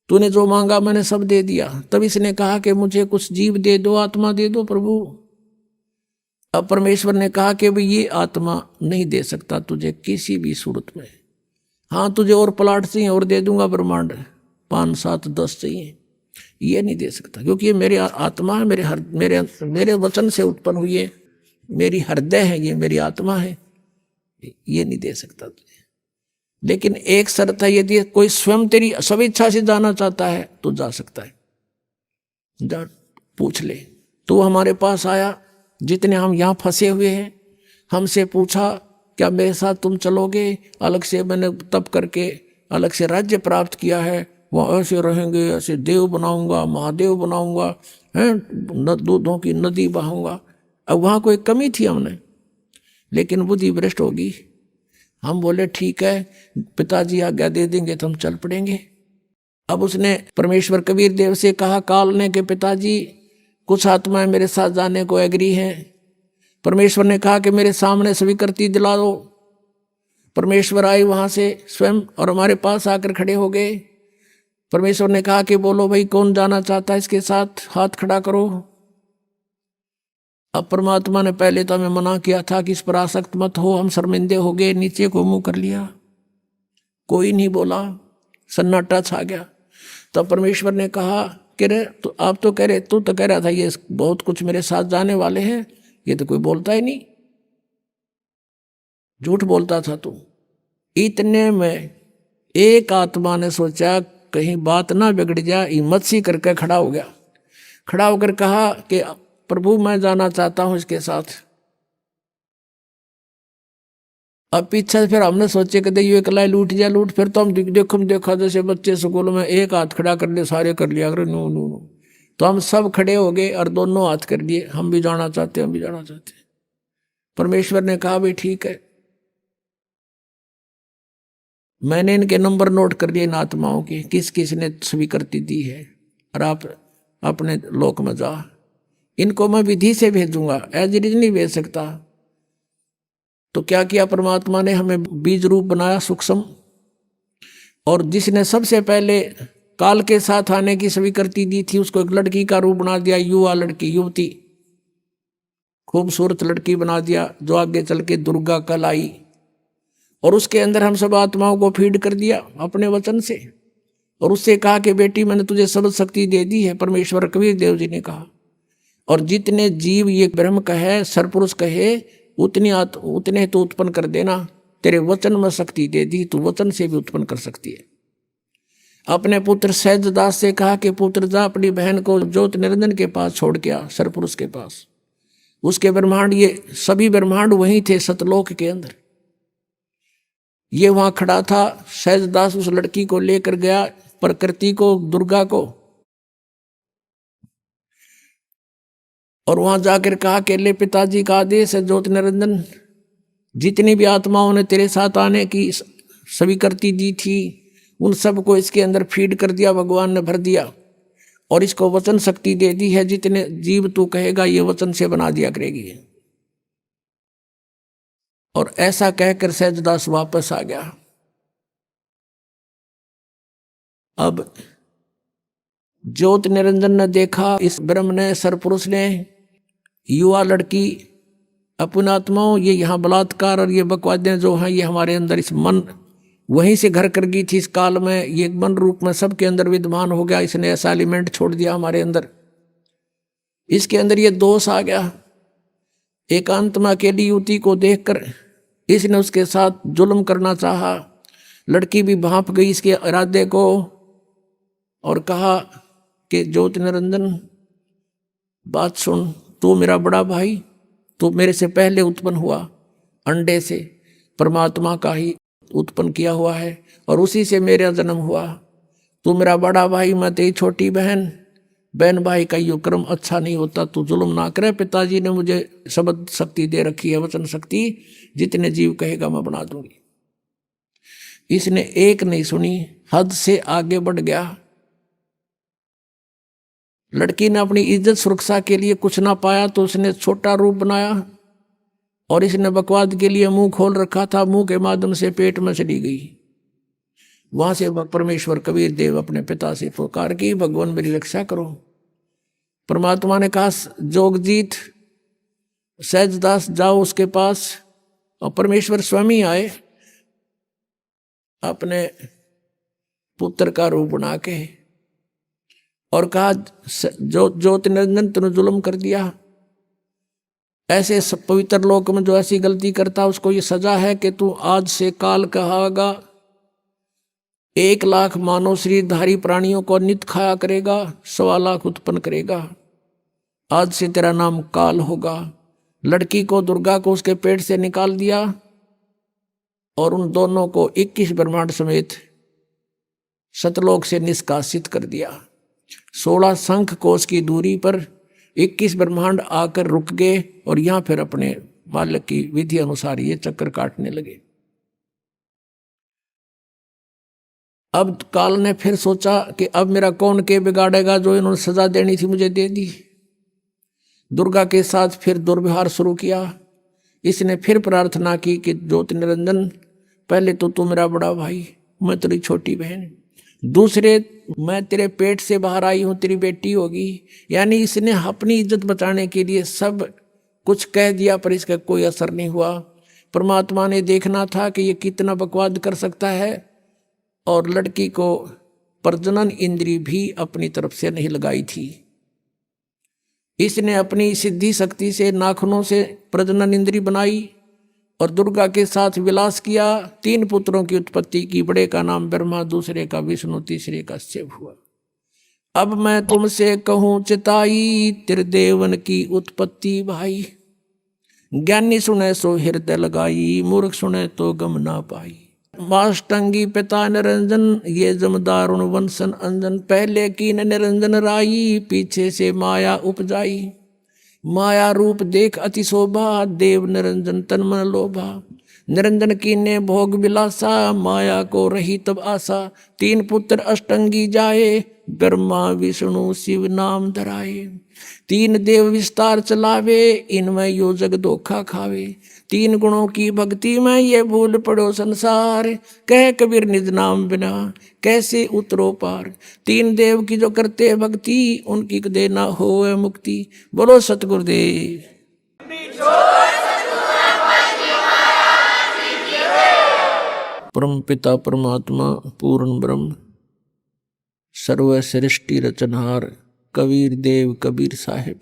Speaker 6: तूने जो मांगा मैंने सब दे दिया। तब इसने कहा कि मुझे कुछ जीव दे दो, आत्मा दे दो प्रभु। अब परमेश्वर ने कहा कि भाई ये आत्मा नहीं दे सकता तुझे किसी भी सूरत में। हाँ तुझे और प्लाट चाहिए और दे दूंगा, ब्रह्मांड 5, 7, 10 चाहिए, ये नहीं दे सकता, क्योंकि ये मेरी आत्मा है, मेरे वचन से उत्पन्न हुई है, मेरी हृदय है, ये मेरी आत्मा है, ये नहीं दे सकता तुझे। लेकिन एक शर्त है, यदि कोई स्वयं तेरी सब इच्छा से जाना चाहता है तो जा सकता है, जा पूछ ले। तो हमारे पास आया, जितने हम यहाँ फंसे हुए हैं, हमसे पूछा क्या मेरे साथ तुम चलोगे? अलग से मैंने तप करके अलग से राज्य प्राप्त किया है, वहाँ ऐसे रहेंगे, ऐसे देव बनाऊंगा, महादेव बनाऊंगा, हैं दूधों की नदी बहाऊंगा। अब वहाँ कोई कमी थी हमने, लेकिन बुद्धि भ्रष्ट होगी। हम बोले ठीक है पिताजी आज्ञा दे देंगे तो हम चल पड़ेंगे। अब उसने परमेश्वर कबीर देव से कहा काल ने कि पिताजी कुछ आत्माएं मेरे साथ जाने को एग्री हैं। परमेश्वर ने कहा कि मेरे सामने स्वीकृति दिला दो। परमेश्वर आए वहाँ से स्वयं और हमारे पास आकर खड़े हो गए। परमेश्वर ने कहा कि बोलो भाई कौन जाना चाहता है इसके साथ, हाथ खड़ा करो। अब परमात्मा ने पहले तो हमें मना किया था कि इस पर आसक्त मत हो, हम शर्मिंदे हो गए, नीचे को मुंह कर लिया, कोई नहीं बोला, सन्नाटा छा गया। तब परमेश्वर ने कहा कि रे तो आप तो कह रहे, तू तो कह रहा था ये बहुत कुछ मेरे साथ जाने वाले हैं, ये तो कोई बोलता ही नहीं, झूठ बोलता था तू। इतने में एक आत्मा ने सोचा कहीं बात ना बिगड़ जाए, हिम्मत सी करके खड़ा हो गया। खड़ा होकर कहा कि प्रभु मैं जाना चाहता हूं इसके साथ। अब पीछे फिर हमने सोचे कि ये कलाई लूट जा लूट, फिर तो हम देखा जैसे बच्चे स्कूल में एक हाथ खड़ा कर ले, सारे कर लिया अगर नो नो नो, तो हम सब खड़े हो गए और दोनों हाथ कर दिए, हम भी जाना चाहते, हम भी जाना चाहते। परमेश्वर ने कहा भाई ठीक है, मैंने इनके नंबर नोट कर लिए इन आत्माओं के, किस किस ने स्वीकृति दी है, और आप अपने लोक में जा। इनको मैं विधि से भेजूंगा, एज इट इज नहीं भेज सकता। तो क्या किया परमात्मा ने, हमें बीज रूप बनाया सूक्ष्म, और जिसने सबसे पहले काल के साथ आने की स्वीकृति दी थी उसको एक लड़की का रूप बना दिया, युवा लड़की, युवती, खूबसूरत लड़की बना दिया, जो आगे चल के दुर्गा कल आई। और उसके अंदर हम सब आत्माओं को फीड कर दिया अपने वचन से, और उससे कहा कि बेटी मैंने तुझे शब्द शक्ति दे दी है, परमेश्वर कबीर देव जी ने कहा। और जितने जीव ये ब्रह्म कहे, सरपुरुष कहे, उतने तो उत्पन्न कर देना, तेरे वचन में शक्ति दे दी, तू वचन से भी उत्पन्न कर सकती है। अपने पुत्र सहजदास से कहा कि पुत्र जा अपनी बहन को ज्योत निरंजन के पास छोड़ के आ, सरपुरुष के पास। उसके ब्रह्मांड, ये सभी ब्रह्मांड वहीं थे सतलोक के अंदर। ये वहां खड़ा था, सहजदास उस लड़की को लेकर गया, प्रकृति को, दुर्गा को, और वहां जाकर कहा कि ले पिताजी का आदेश है, ज्योत निरंजन जितनी भी आत्माओं ने तेरे साथ आने की स्वीकृति दी थी उन सबको इसके अंदर फीड कर दिया, भगवान ने भर दिया, और इसको वचन शक्ति दे दी है, जितने जीव तू कहेगा ये वचन से बना दिया करेगी। और ऐसा कहकर सहजदास वापस आ गया। अब ज्योत निरंजन ने देखा, इस ब्रह्म ने, सरपुरुष ने, युवा लड़की, अपनी आत्माओं, ये यहाँ बलात्कार और ये बकवादें जो हैं ये हमारे अंदर, इस मन वहीं से घर कर गई थी इस काल में, ये मन रूप में सबके अंदर विद्यमान हो गया, इसने ऐसा एलिमेंट छोड़ दिया हमारे अंदर, इसके अंदर ये दोष आ गया। एकांत में अकेली युवती को देखकर इसने उसके साथ जुल्म करना चाहा, लड़की भी भांप गई इसके इरादे को, और कहा कि ज्योत निरंजन बात सुन, तू मेरा बड़ा भाई, तू मेरे से पहले उत्पन्न हुआ, अंडे से परमात्मा का ही उत्पन्न किया हुआ है, और उसी से मेरा जन्म हुआ। तू मेरा बड़ा भाई, मैं तेरी छोटी बहन, बहन भाई का यो क्रम अच्छा नहीं होता, तू जुल्म ना करे। पिताजी ने मुझे शब्द शक्ति दे रखी है, वचन शक्ति, जितने जीव कहेगा मैं बना दूंगी। इसने एक नहीं सुनी, हद से आगे बढ़ गया। लड़की ने अपनी इज्जत सुरक्षा के लिए कुछ ना पाया तो उसने छोटा रूप बनाया, और इसने बकवाद के लिए मुंह खोल रखा था, मुंह के माध्यम से पेट में चली गई। वहां से परमेश्वर कबीर देव अपने पिता से पुकार की, भगवान मेरी रक्षा करो। परमात्मा ने कहा जोगजीत, सहजदास जाओ उसके पास, और परमेश्वर स्वयं आए अपने पुत्र का रूप बना के, और कहा ज्योत निरंजन तूने जुल्म कर दिया, ऐसे पवित्र लोक में जो ऐसी गलती करता उसको ये सजा है कि तू आज से काल कहागा, 1 लाख मानव शरीरधारी प्राणियों को नित्य खाया करेगा, 1.25 लाख उत्पन्न करेगा, आज से तेरा नाम काल होगा। लड़की को, दुर्गा को उसके पेट से निकाल दिया, और उन दोनों को 21 ब्रह्मांड समेत सतलोक से निष्कासित कर दिया। 16 शंख कोश की दूरी पर 21 ब्रह्मांड आकर रुक गए, और यहां फिर अपने मालिक की विधि अनुसार ये चक्कर काटने लगे। अब काल ने फिर सोचा कि अब मेरा कौन के बिगाड़ेगा, जो इन्होंने सजा देनी थी मुझे दे दी। दुर्गा के साथ फिर दुर्व्यवहार शुरू किया। इसने फिर प्रार्थना की कि ज्योति निरंजन, पहले तो तू मेरा बड़ा भाई, मैं तेरी छोटी बहन, दूसरे मैं तेरे पेट से बाहर आई हूं, तेरी बेटी होगी। यानी इसने अपनी इज्जत बचाने के लिए सब कुछ कह दिया, पर इसका कोई असर नहीं हुआ। परमात्मा ने देखना था कि ये कितना बकवाद कर सकता है, और लड़की को प्रजनन इंद्री भी अपनी तरफ से नहीं लगाई थी। इसने अपनी सिद्धि शक्ति से नाखूनों से प्रजनन इंद्री बनाई और दुर्गा के साथ विलास किया। 3 पुत्रों की उत्पत्ति की। बड़े का नाम ब्रह्मा, दूसरे का विष्णु, तीसरे का शिव हुआ। अब मैं तुमसे कहूं चिताई, त्रिदेवन की उत्पत्ति भाई। ज्ञानी सुने सो हृदय लगाई, मूर्ख सुने तो गम ना पाई। माष्टंगी पिता निरंजन, ये जमदारुण वंशन अंजन। पहले कीन निरंजन राई, पीछे से माया उपजाई। माया रूप देख अति शोभा, देव निरंजन तन मन लोभा। निरंजन कीने भोग विलासा, माया को रही तब आशा। 3 पुत्र अष्टंगी जाए, ब्रह्मा विष्णु शिव नाम धराए। 3 देव विस्तार चलावे, इनमें यो जग धोखा खावे। 3 गुणों की भक्ति में ये भूल पड़ो संसार, कह कबीर निज नाम बिना कैसे उतरो पार। 3 देव की जो करते भक्ति, उनकी कदे ना होए मुक्ति। बोलो सतगुरुदेव। परम पिता परमात्मा पूर्ण ब्रह्म सर्व सृष्टि रचनहार कबीर देव कबीर साहिब,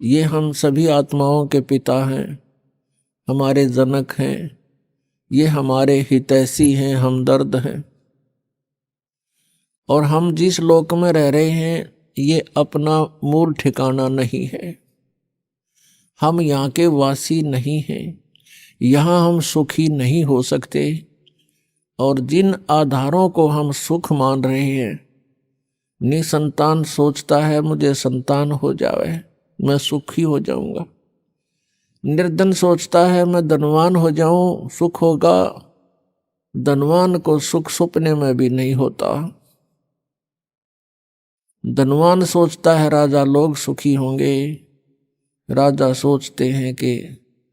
Speaker 6: ये हम सभी आत्माओं के पिता हैं, हमारे जनक हैं, ये हमारे हितैषी हैं, हमदर्द हैं। और हम जिस लोक में रह रहे हैं ये अपना मूल ठिकाना नहीं है। हम यहाँ के वासी नहीं हैं, यहाँ हम सुखी नहीं हो सकते। और जिन आधारों को हम सुख मान रहे हैं, निसंतान सोचता है मुझे संतान हो जावे मैं सुखी हो जाऊंगा। निर्धन सोचता है मैं धनवान हो जाऊं सुख होगा। धनवान को सुख सपने में भी नहीं होता। धनवान सोचता है राजा लोग सुखी होंगे। राजा सोचते हैं कि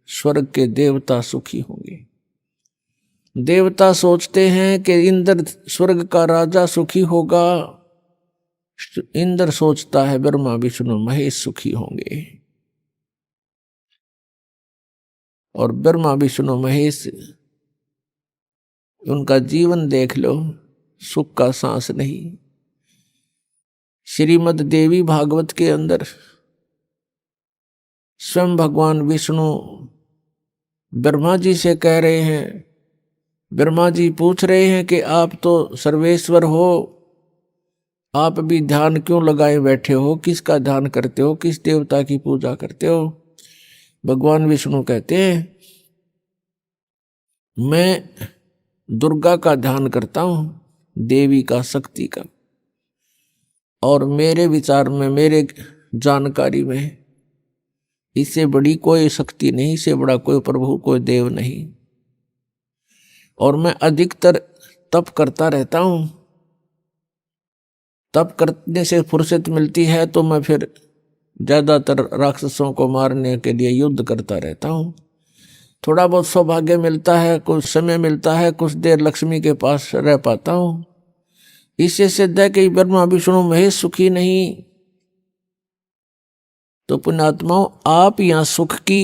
Speaker 6: स्वर्ग के देवता सुखी होंगे। देवता सोचते हैं कि इंद्र स्वर्ग का राजा सुखी होगा। इंद्र सोचता है ब्रह्मा विष्णु महेश सुखी होंगे। और ब्रह्मा विष्णु महेश उनका जीवन देख लो, सुख का सांस नहीं। श्रीमद् देवी भागवत के अंदर स्वयं भगवान विष्णु ब्रह्मा जी से कह रहे हैं, ब्रह्मा जी पूछ रहे हैं कि आप तो सर्वेश्वर हो, आप भी ध्यान क्यों लगाए बैठे हो, किसका ध्यान करते हो, किस देवता की पूजा करते हो। भगवान विष्णु कहते हैं मैं दुर्गा का ध्यान करता हूं, देवी का, शक्ति का। और मेरे विचार में, मेरे जानकारी में इससे बड़ी कोई शक्ति नहीं, इससे बड़ा कोई प्रभु, कोई देव नहीं। और मैं अधिकतर तप करता रहता हूं। तप करने से फुर्सत मिलती है तो मैं फिर ज्यादातर राक्षसों को मारने के लिए युद्ध करता रहता हूं। थोड़ा बहुत सौभाग्य मिलता है, कुछ समय मिलता है, कुछ देर लक्ष्मी के पास रह पाता हूं। इससे सिद्ध है कि ब्रह्मा विष्णु महेश सुखी नहीं। तो पुण्यात्माओं, आप यहां सुख की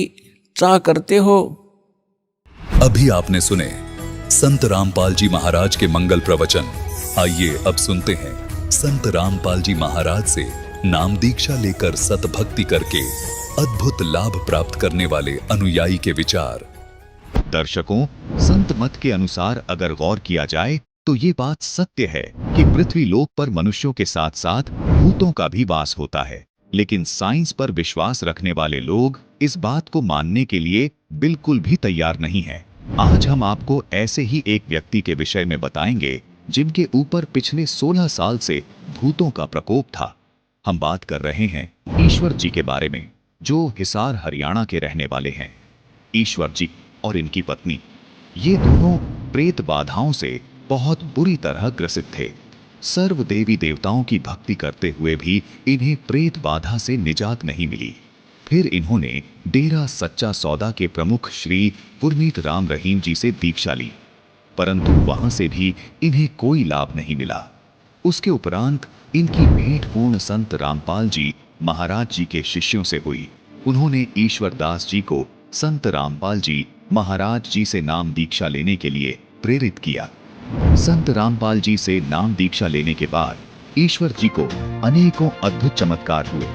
Speaker 6: चाह करते हो।
Speaker 7: अभी आपने सुने संत रामपाल जी महाराज के मंगल प्रवचन। आइए अब सुनते हैं संत रामपाल जी महाराज से नाम दीक्षा लेकर सतभक्ति करके अद्भुत लाभ प्राप्त करने वाले अनुयायी के विचार।
Speaker 8: दर्शकों, संत मत के अनुसार अगर गौर किया जाए तो ये बात सत्य है कि पृथ्वी लोक पर मनुष्यों के साथ साथ भूतों का भी वास होता है। लेकिन साइंस पर विश्वास रखने वाले लोग इस बात को मानने के लिए बिल्कुल भी तैयार नहीं हैं। आज हम आपको ऐसे ही एक व्यक्ति के विषय में बताएंगे जिनके ऊपर पिछले 16 साल से भूतों का प्रकोप था। हम बात कर रहे हैं ईश्वर जी के बारे में, जो हिसार हरियाणा के रहने वाले हैं। ईश्वर जी और इनकी पत्नी, ये दोनों प्रेत बाधाओं से बहुत बुरी तरह ग्रसित थे। सर्व देवी देवताओं की भक्ति करते हुए भी इन्हें प्रेत बाधा से निजात नहीं मिली। फिर इन्होंने डेरा सच्चा सौदा के प्रमुख श्री पुरनीत राम रहीम जी से दीक्षा ली, परंतु वहां से भी इन्हें कोई लाभ नहीं मिला। उसके उपरांत इनकी भेंट पूर्ण संत रामपाल जी महाराज जी के शिष्यों से हुई। उन्होंने ईश्वर दास जी को संत रामपाल जी महाराज जी से नाम दीक्षा लेने के लिए प्रेरित किया। संत रामपाल जी से नाम दीक्षा लेने के बाद ईश्वर जी को अनेकों अद्भुत चमत्कार हुए।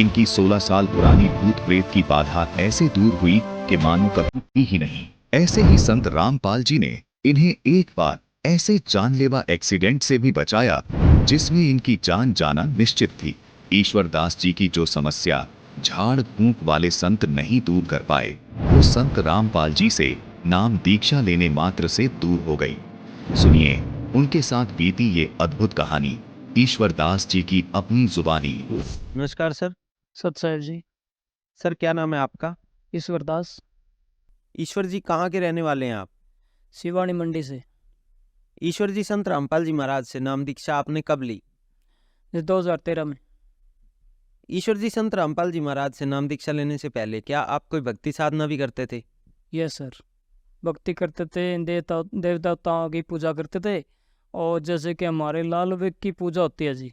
Speaker 8: इनकी 16 साल पुरानी भूत प्रेत की बाधा ऐसे दूर हुई कि मानो कभी थी ही नहीं। ऐसे ही संत रामपाल जी ने इन्हें एक बार ऐसे जानलेवा एक्सीडेंट से भी बचाया जिसमें इनकी जान जाना निश्चित थी। ईश्वरदास जी की जो समस्या झाड़ फूंक वाले संत नहीं दूर कर पाए, वो संत रामपाल जी से नाम दीक्षा लेने मात्र से दूर हो गई। सुनिए उनके साथ बीती ये अद्भुत कहानी ईश्वरदास जी की अपनी जुबानी।
Speaker 9: नमस्कार सर।
Speaker 10: सत साहेब जी।
Speaker 9: सर क्या नाम है आपका?
Speaker 10: ईश्वरदास।
Speaker 9: ईश्वर जी कहाँ के रहने वाले हैं आप?
Speaker 10: शिवानी मंडी से।
Speaker 9: ईश्वर जी, संत रामपाल जी महाराज से नाम दीक्षा आपने कब ली?
Speaker 10: 2013 में।
Speaker 9: ईश्वर जी, संत रामपाल जी महाराज से नाम दीक्षा लेने से पहले क्या आप कोई भक्ति साधना भी करते थे?
Speaker 10: यस सर, भक्ति करते थे, देव देवताओं की पूजा करते थे। और जैसे कि हमारे लाल वेग की पूजा होती है जी,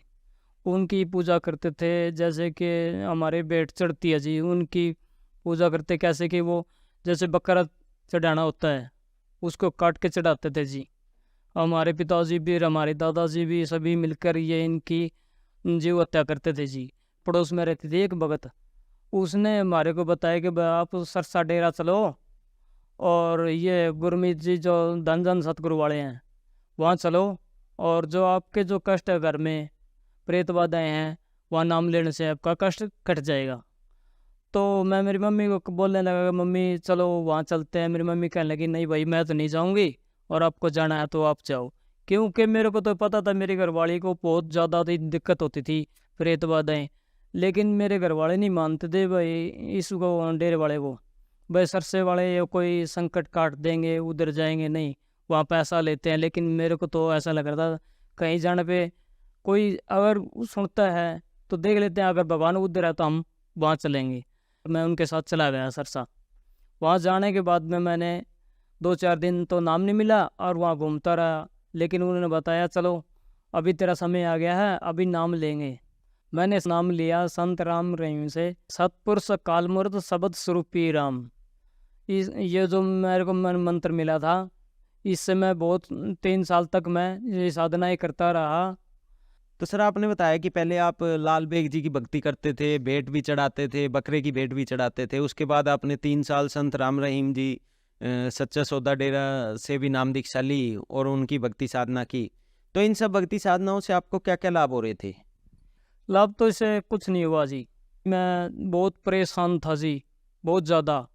Speaker 10: उनकी पूजा करते थे। जैसे कि हमारे भेंट चढ़ती है जी, उनकी पूजा करते। कैसे कि वो जैसे बकरा चढ़ाना होता है, उसको काट के चढ़ाते थे जी। हमारे पिताजी भी, हमारे दादाजी भी, सभी मिलकर ये इनकी जीव हत्या करते थे जी। पड़ोस में रहती थी एक भगत, उसने हमारे को बताया कि आप सरसा डेरा चलो और ये गुरमीत जी जो धन सतगुरु वाले हैं वहाँ चलो, और जो आपके जो कष्ट है घर में, प्रेत बाधाएँ हैं, वहाँ नाम लेने से आपका कष्ट कट जाएगा। तो मैं मेरी मम्मी को बोलने लगा, मम्मी चलो वहाँ चलते हैं। मेरी मम्मी कहने लगी, नहीं भाई मैं तो नहीं जाऊँगी, और आपको जाना है तो आप जाओ। क्योंकि मेरे को तो पता था मेरी घरवाली को बहुत ज़्यादा दिक्कत होती थी प्रेत बाधाएँ, लेकिन मेरे घर वाले नहीं मानते थे भाई इसको, डेरे वाले को। भाई सरसे वाले ये कोई संकट काट देंगे, उधर जाएंगे नहीं, वहाँ पैसा लेते हैं। लेकिन मेरे को तो ऐसा लग रहा था कहीं जाने पे कोई अगर सुनता है तो देख लेते हैं, अगर भगवान उधर है तो हम वहाँ चलेंगे। मैं उनके साथ चला गया सरसा। वहाँ जाने के बाद में मैंने 2-4 दिन तो नाम नहीं मिला और वहाँ घूमता रहा। लेकिन उन्होंने बताया चलो अभी तेरा समय आ गया है, अभी नाम लेंगे। मैंने नाम लिया संत राम रहीम से, सतपुरुष कालमूर्त शब्द स्वरूपी राम। ये जो मेरे को मंत्र मिला था, इससे मैं बहुत 3 साल तक मैं ये साधनाएं करता रहा।
Speaker 9: तो सर आपने बताया कि पहले आप लाल बेग जी की भक्ति करते थे, भेंट भी चढ़ाते थे, बकरे की भेंट भी चढ़ाते थे। उसके बाद आपने 3 साल संत राम रहीम जी सच्चा सौदा डेरा से भी नाम दीक्षा ली और उनकी भक्ति साधना की। तो इन सब भक्ति साधनाओं से आपको क्या क्या लाभ हो रहे थे?
Speaker 10: लाभ तो इससे कुछ नहीं हुआ जी। मैं बहुत परेशान था जी, बहुत ज़्यादा।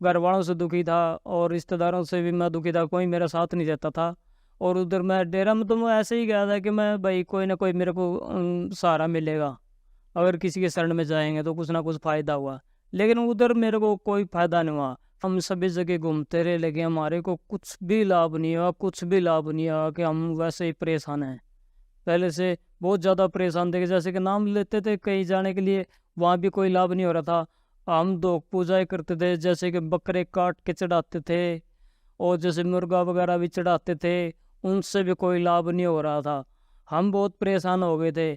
Speaker 10: घर वालों से दुखी था और रिश्तेदारों से भी मैं दुखी था, कोई मेरा साथ नहीं देता था। और उधर मैं डेरा में तो मैं ऐसे ही गया था कि मैं भाई कोई ना कोई मेरे को सहारा मिलेगा, अगर किसी के शरण में जाएंगे तो कुछ ना कुछ फ़ायदा हुआ। लेकिन उधर मेरे को कोई फ़ायदा नहीं हुआ। हम सभी जगह घूमते रहे, लेकिन हमारे को कुछ भी लाभ नहीं हुआ, कुछ भी लाभ नहीं हुआ, कि हम वैसे ही परेशान हैं। पहले से बहुत ज़्यादा परेशान थे कि जैसे कि नाम लेते थे कहीं जाने के लिए, वहाँ भी कोई लाभ नहीं हो रहा था। हम दो पूजाएं करते थे, जैसे कि बकरे काट के चढ़ाते थे और जैसे मुर्गा वगैरह भी चढ़ाते थे, उनसे भी कोई लाभ नहीं हो रहा था। हम बहुत परेशान हो गए थे,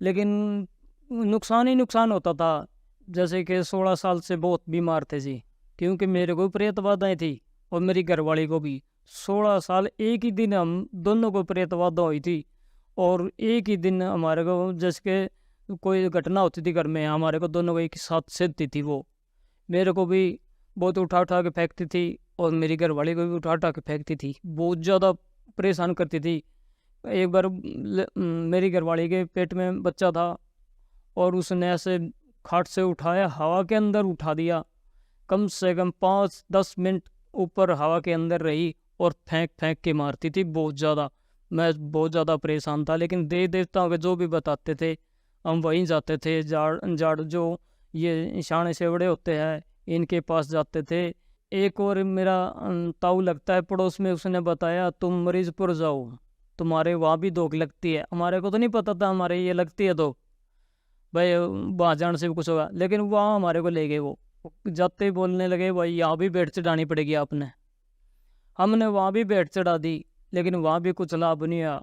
Speaker 10: लेकिन नुकसान ही नुकसान होता था। जैसे कि 16 साल से बहुत बीमार थे जी, क्योंकि मेरे को प्रेत बाधाएँ थी और मेरी घरवाली को भी। 16 साल एक ही दिन हम दोनों को प्रेत बाधा हुई थी, और एक ही दिन हमारे को जैसे कि कोई घटना होती थी घर में, हमारे को दोनों को एक साथ सेधती थी। वो मेरे को भी बहुत उठा उठा के फेंकती थी और मेरी घरवाली को भी उठा उठा के फेंकती थी, बहुत ज़्यादा परेशान करती थी। एक बार मेरी घरवाली के पेट में बच्चा था और उसने ऐसे खाट से उठाया, हवा के अंदर उठा दिया, कम से कम 5-10 मिनट ऊपर हवा के अंदर रही और फेंक फेंक के मारती थी बहुत ज़्यादा। मैं बहुत ज़्यादा परेशान था, लेकिन देव देवताओं के जो भी बताते थे हम वहीं जाते थे। जाड़ जो ये शाने से बड़े होते हैं, इनके पास जाते थे। एक और मेरा ताऊ लगता है पड़ोस में, उसने बताया तुम मरीजपुर जाओ, तुम्हारे वहाँ भी धोख लगती है। हमारे को तो नहीं पता था हमारे ये लगती है, तो भाई वहाँ जाने से भी कुछ होगा। लेकिन वहाँ हमारे को ले गए, वो जाते ही बोलने लगे भाई यहाँ भी भेंट चढ़ानी पड़ेगी आपने। हमने वहाँ भी भेंट चढ़ा दी, लेकिन वहाँ भी कुछ लाभ नहीं हुआ।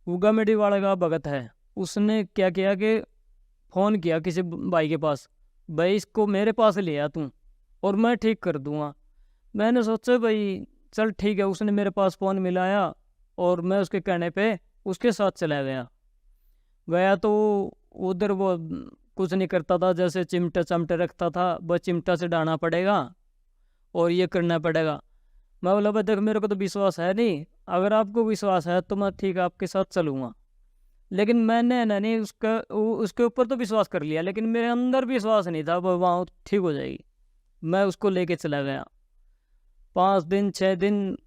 Speaker 10: उगा मेडी वाले का भगत है, उसने क्या किया कि फ़ोन किया किसी भाई के पास, भाई इसको मेरे पास ले आ तू और मैं ठीक कर दूँगा। मैंने सोचा भाई चल ठीक है। उसने मेरे पास फ़ोन मिलाया और मैं उसके कहने पे उसके साथ चला गया तो उधर वो कुछ नहीं करता था, जैसे चिमटे चमटे रखता था, बस चिमटा से डालना पड़ेगा और ये करना पड़ेगा। मैं बोला भाई देख मेरे को तो विश्वास है नहीं, अगर आपको विश्वास है तो मैं ठीक है आपके साथ चलूँगा। लेकिन मैंने ना नहीं उसके ऊपर तो विश्वास कर लिया, लेकिन मेरे अंदर विश्वास नहीं था वो वहाँ ठीक हो जाएगी। मैं उसको लेके चला गया, 5 दिन 6 दिन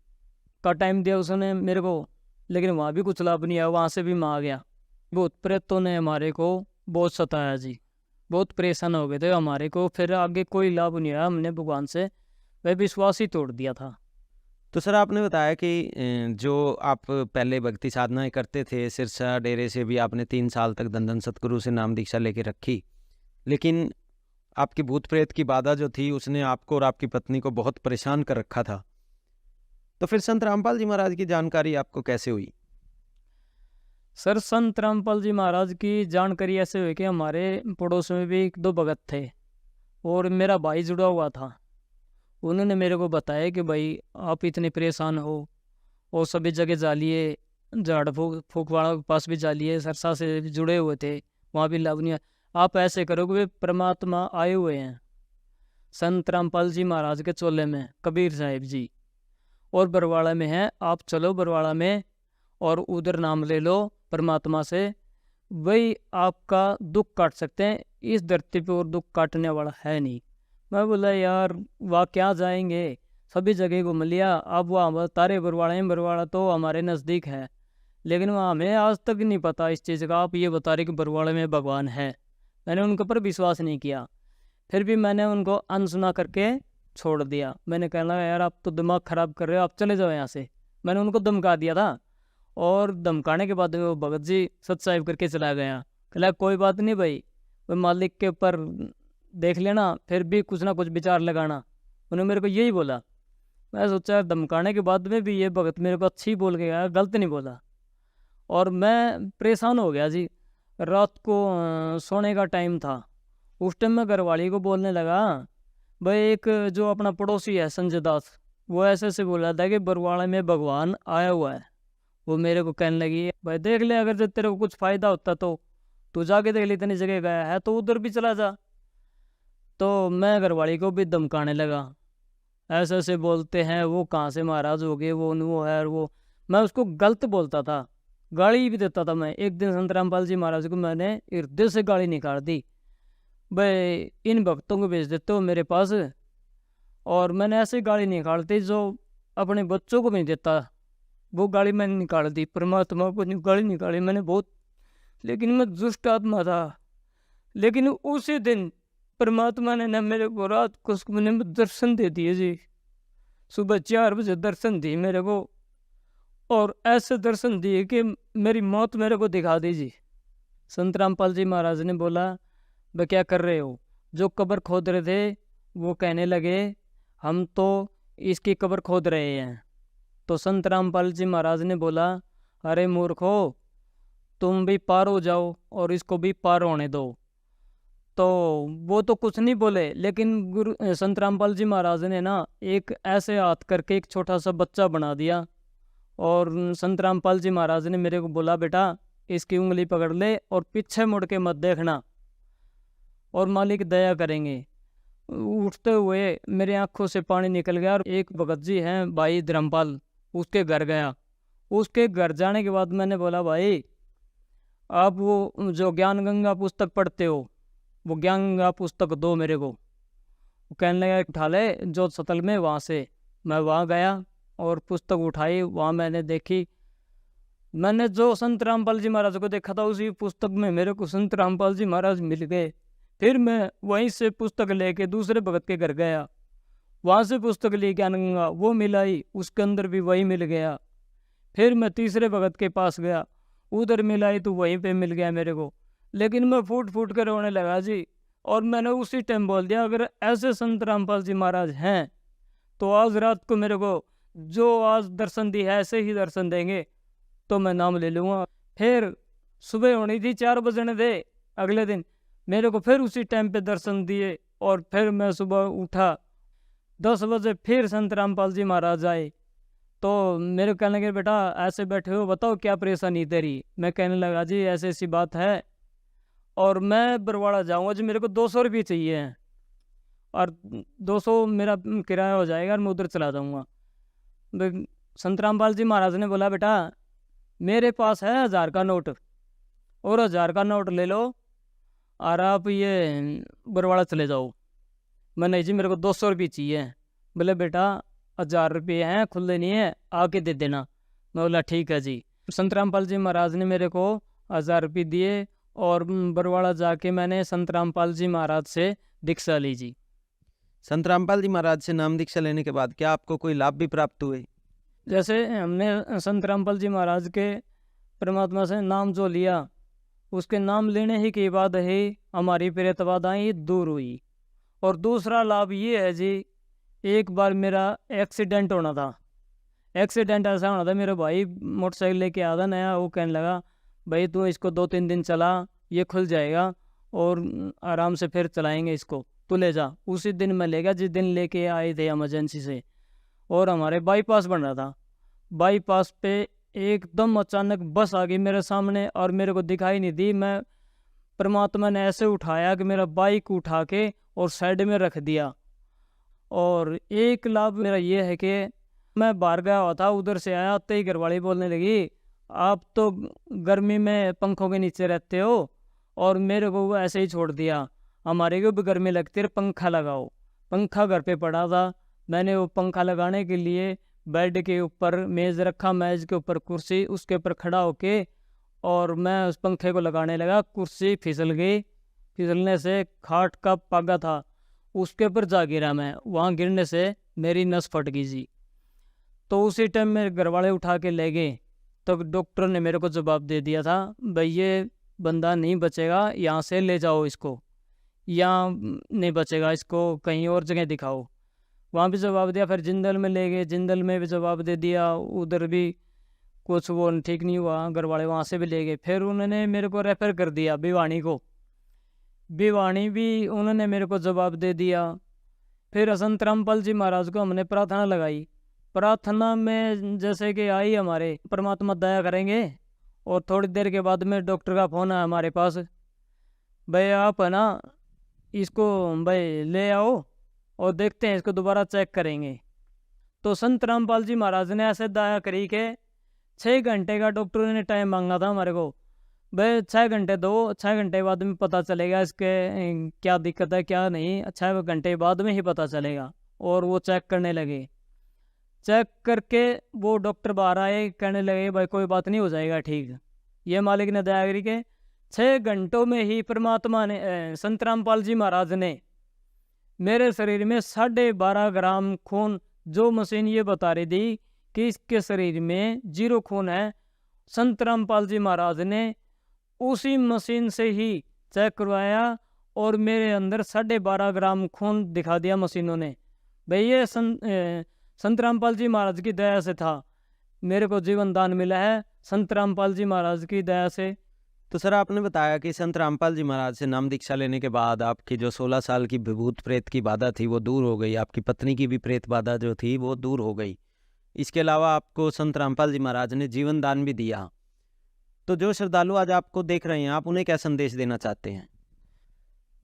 Speaker 10: का टाइम दिया उसने मेरे को, लेकिन वहाँ भी कुछ लाभ नहीं आया, वहाँ से भी मैं आ गया। भूत प्रेतों ने हमारे को बहुत सताया जी, बहुत परेशान हो गए थे हमारे को, फिर आगे कोई लाभ नहीं आया, हमने भगवान से वह विश्वास ही तोड़ दिया था।
Speaker 9: तो सर आपने बताया कि जो आप पहले भक्ति साधनाएं करते थे, सिरसा डेरे से भी आपने 3 साल तक धन सतगुरु से नाम दीक्षा लेके रखी, लेकिन आपकी भूत प्रेत की बाधा जो थी उसने आपको और आपकी पत्नी को बहुत परेशान कर रखा था। तो फिर संत रामपाल जी महाराज की जानकारी आपको कैसे हुई?
Speaker 10: सर संत रामपाल जी महाराज की जानकारी ऐसे हुई कि हमारे पड़ोस में भी 1-2 भगत थे और मेरा भाई जुड़ा हुआ था। उन्होंने मेरे को बताया कि भाई आप इतने परेशान हो और सभी जगह जालिए, झाड़ फूक वालों के पास भी जालिए, सरसा से जुड़े हुए थे, वहाँ भी लाभ नहीं है। आप ऐसे करोगे, वे परमात्मा आए हुए हैं संत रामपाल जी महाराज के चोले में, कबीर साहिब जी, और बरवाड़ा में हैं, आप चलो बरवाड़ा में और उधर नाम ले लो परमात्मा से, वही आपका दुख काट सकते हैं, इस धरती पे और दुख काटने वाला है नहीं। मैं बोला यार वहाँ क्या जाएंगे, सभी जगह घूम लिया, अब वहाँ तारे बरवाड़ा तो हमारे नज़दीक है, लेकिन वहाँ हमें आज तक नहीं पता इस चीज़ का। आप ये बता रहे कि बरवाड़े में भगवान है, मैंने उनके ऊपर विश्वास नहीं किया, फिर भी मैंने उनको अनसुना करके छोड़ दिया। मैंने कहना यार आप तो दिमाग ख़राब कर रहे हो, आप चले जाओ यहाँ से, मैंने उनको धमका दिया था। और धमकाने के बाद वो भगत जी सत्साहिब करके चला गया। कहला कोई बात नहीं भाई, वो मालिक के ऊपर देख लेना, फिर भी कुछ ना कुछ विचार लगाना, उन्होंने मेरे को यही बोला। मैं सोचा धमकाने के बाद में भी ये भगत मेरे को अच्छी बोल के गया, गलत नहीं बोला। और मैं परेशान हो गया जी। रात को सोने का टाइम था, उस टाइम मैं घरवाली को बोलने लगा, भाई एक जो अपना पड़ोसी है संजय दास, वो ऐसे से बोला था कि बरवाड़ा में भगवान आया हुआ है। वो मेरे को कहने लगी भाई देख ले, अगर जब तेरे को कुछ फ़ायदा होता तो तू जाके देख ले, इतनी जगह गया है तो उधर भी चला जा। तो मैं घरवाली को भी धमकाने लगा, ऐसे ऐसे बोलते हैं, वो कहाँ से महाराज हो गए, वो है और वो। मैं उसको गलत बोलता था, गाली भी देता था मैं। एक दिन संत रामपाल जी महाराज को मैंने हृदय से गाली निकाल दी, भाई इन भक्तों को भेज देते हो मेरे पास। और मैंने ऐसे गाली निकालती जो अपने बच्चों को भी देता, वो गाली मैंने निकाल दी। परमात्मा को गाली निकाली मैंने बहुत, लेकिन मैं दुष्ट आत्मा था। लेकिन उसी दिन परमात्मा ने ना मेरे को रात को मैंने दर्शन दे दिए जी, सुबह 4 बजे दर्शन दिए मेरे को, और ऐसे दर्शन दिए कि मेरी मौत मेरे को दिखा दी जी। संत रामपाल जी महाराज ने बोला भाई क्या कर रहे हो? जो कब्र खोद रहे थे वो कहने लगे हम तो इसकी कब्र खोद रहे हैं। तो संत रामपाल जी महाराज ने बोला अरे मूर्खो, तुम भी पार हो जाओ और इसको भी पार होने दो। तो वो तो कुछ नहीं बोले, लेकिन गुरु संत रामपाल जी महाराज ने ना एक ऐसे हाथ करके एक छोटा सा बच्चा बना दिया, और संत रामपाल जी महाराज ने मेरे को बोला बेटा इसकी उंगली पकड़ ले और पीछे मुड़ के मत देखना और मालिक दया करेंगे। उठते हुए मेरे आंखों से पानी निकल गया। और एक भगत जी हैं भाई धर्मपाल, उसके घर गया। उसके घर जाने के बाद मैंने बोला भाई आप वो जो ज्ञान गंगा पुस्तक पढ़ते हो, वो ज्ञान गंगा पुस्तक दो मेरे को। वो कहने लगा उठा ले जो सतल में, वहाँ से मैं वहाँ गया और पुस्तक उठाई। वहाँ मैंने देखी, मैंने जो संत रामपाल जी महाराज को देखा था उसी पुस्तक में मेरे को संत रामपाल जी महाराज मिल गए। फिर मैं वहीं से पुस्तक लेके दूसरे भगत के घर गया, वहाँ से पुस्तक ली ज्ञान गंगा, वो मिलाई, उसके अंदर भी वही मिल गया। फिर मैं तीसरे भगत के पास गया, उधर मिलाई तो वहीं पे मिल गया मेरे को। लेकिन मैं फूट फूट कर रोने लगा जी, और मैंने उसी टाइम बोल दिया अगर ऐसे संत रामपाल जी महाराज हैं तो आज रात को मेरे को जो आज दर्शन दी है ऐसे ही दर्शन देंगे तो मैं नाम ले लूँगा। फिर सुबह होनी थी, 4 बजने दे अगले दिन, मेरे को फिर उसी टाइम पे दर्शन दिए। और फिर मैं सुबह उठा 10 बजे, फिर संत रामपाल जी महाराज आए। तो मेरे को कहने लगे बेटा ऐसे बैठे हो, बताओ क्या परेशानी तेरी? मैं कहने लगा जी ऐसी ऐसी बात है, और मैं बरवाड़ा जाऊंगा जी, मेरे को 200 रुपये चाहिए हैं और 200 मेरा किराया हो जाएगा और मैं उधर चला जाऊंगा। संत रामपाल जी महाराज ने बोला, बेटा मेरे पास है 1000 का नोट और 1000 का नोट ले लो और आप ये बरवाड़ा चले जाओ। मैं, नहीं जी मेरे को 200 रुपये चाहिए। बोले बेटा 1000 रुपये हैं, खुले नहीं है, आके दे देना। मैं बोला ठीक है जी। संत रामपाल जी महाराज ने मेरे को 1000 रुपये दिए और बरवाड़ा जाके मैंने संत रामपाल जी महाराज से दीक्षा ली जी।
Speaker 9: संत रामपाल जी महाराज से नाम दीक्षा लेने के बाद क्या आपको कोई लाभ भी प्राप्त हुए?
Speaker 10: जैसे हमने संत रामपाल जी महाराज के परमात्मा से नाम जो लिया, उसके नाम लेने ही के बाद ही हमारी प्रेत बाधाएं दूर हुई। और दूसरा लाभ ये है जी, एक बार मेरा एक्सीडेंट होना था। एक्सीडेंट ऐसा होना था, मेरे भाई मोटरसाइकिल लेके आया था नया, वो कहने लगा भाई तू इसको 2-3 दिन चला, ये खुल जाएगा और आराम से फिर चलाएंगे इसको, तू ले जा। उसी दिन मैं ले गया जिस दिन लेके आए थे इमरजेंसी से। और हमारे बाईपास बन रहा था, बाईपास पे एकदम अचानक बस आ गई मेरे सामने और मेरे को दिखाई नहीं दी। मैं, परमात्मा ने ऐसे उठाया कि मेरा बाइक उठा के और साइड में रख दिया। और एक लाभ मेरा ये है कि मैं बाहर गया हुआ था, उधर से आया तो ही घरवाली बोलने लगी आप तो गर्मी में पंखों के नीचे रहते हो और मेरे को वो ऐसे ही छोड़ दिया, हमारे को भी गर्मी लगती है, पंखा लगाओ। पंखा घर पे पड़ा था, मैंने वो पंखा लगाने के लिए बेड के ऊपर मेज़ रखा, मेज़ के ऊपर कुर्सी, उसके ऊपर खड़ा होके और मैं उस पंखे को लगाने लगा। कुर्सी फिसल गई, फिसलने से खाट का पागा था उसके ऊपर जा गिरा मैं, वहाँ गिरने से मेरी नस फट गई जी। तो उसी टाइम मेरे घर वाले उठा के ले गए। तो डॉक्टर ने मेरे को जवाब दे दिया था, भाई ये बंदा नहीं बचेगा, यहाँ से ले जाओ इसको, यहाँ नहीं बचेगा, इसको कहीं और जगह दिखाओ। वहाँ भी जवाब दिया, फिर जिंदल में ले गए, जिंदल में भी जवाब दे दिया, उधर भी कुछ वो ठीक नहीं हुआ, घर वाले वहाँ से भी ले गए। फिर उन्होंने मेरे को रेफर कर दिया भिवानी को, भिवानी भी उन्होंने मेरे को जवाब दे दिया। फिर संत रामपाल जी महाराज को हमने प्रार्थना लगाई। प्रार्थना में जैसे कि आई हमारे परमात्मा दया करेंगे, और थोड़ी देर के बाद में डॉक्टर का फ़ोन आया हमारे पास, भाई आप है ना इसको भाई ले आओ और देखते हैं, इसको दोबारा चेक करेंगे। तो संत रामपाल जी महाराज ने ऐसे दया करी के 6 घंटे का डॉक्टर ने टाइम मांगा था हमारे को, भाई 6 घंटे दो, 6 घंटे बाद में पता चलेगा इसके क्या दिक्कत है क्या नहीं, 6 घंटे बाद में ही पता चलेगा। और वो चेक करने लगे, चेक करके वो डॉक्टर बाहर आए, कहने लगे भाई कोई बात नहीं, हो जाएगा ठीक। ये मालिक ने दया करी के 6 घंटों में ही परमात्मा ने संत रामपाल जी महाराज ने मेरे शरीर में 12.5 ग्राम खून, जो मशीन ये बता रही थी कि इसके शरीर में 0 खून है, संत रामपाल जी महाराज ने उसी मशीन से ही चेक करवाया और मेरे अंदर 12.5 ग्राम खून दिखा दिया मशीनों ने। भाई ये संत रामपाल जी महाराज की दया से था, मेरे को जीवन दान मिला है संत रामपाल जी महाराज की दया से।
Speaker 9: तो सर आपने बताया कि संत रामपाल जी महाराज से नाम दीक्षा लेने के बाद आपकी जो 16 साल की भूत प्रेत की बाधा थी वो दूर हो गई, आपकी पत्नी की भी प्रेत बाधा जो थी वो दूर हो गई। इसके अलावा आपको संत रामपाल जी महाराज ने जीवन दान भी दिया। तो जो श्रद्धालु आज आपको देख रहे हैं, आप उन्हें क्या संदेश देना चाहते हैं?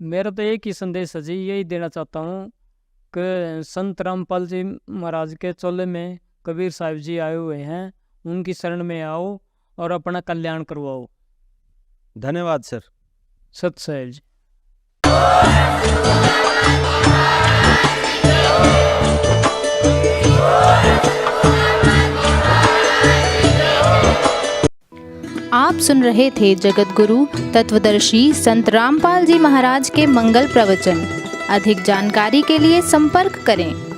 Speaker 10: मेरा तो एक ही संदेश है जी, यही देना चाहता हूँ कि संत रामपाल जी महाराज के चोले में कबीर साहिब जी आए हुए हैं, उनकी शरण में आओ और अपना कल्याण करवाओ।
Speaker 9: धन्यवाद सर।
Speaker 10: सत साहिब जी।
Speaker 11: आप सुन रहे थे जगत गुरु तत्वदर्शी संत रामपाल जी महाराज के मंगल प्रवचन। अधिक जानकारी के लिए संपर्क करें।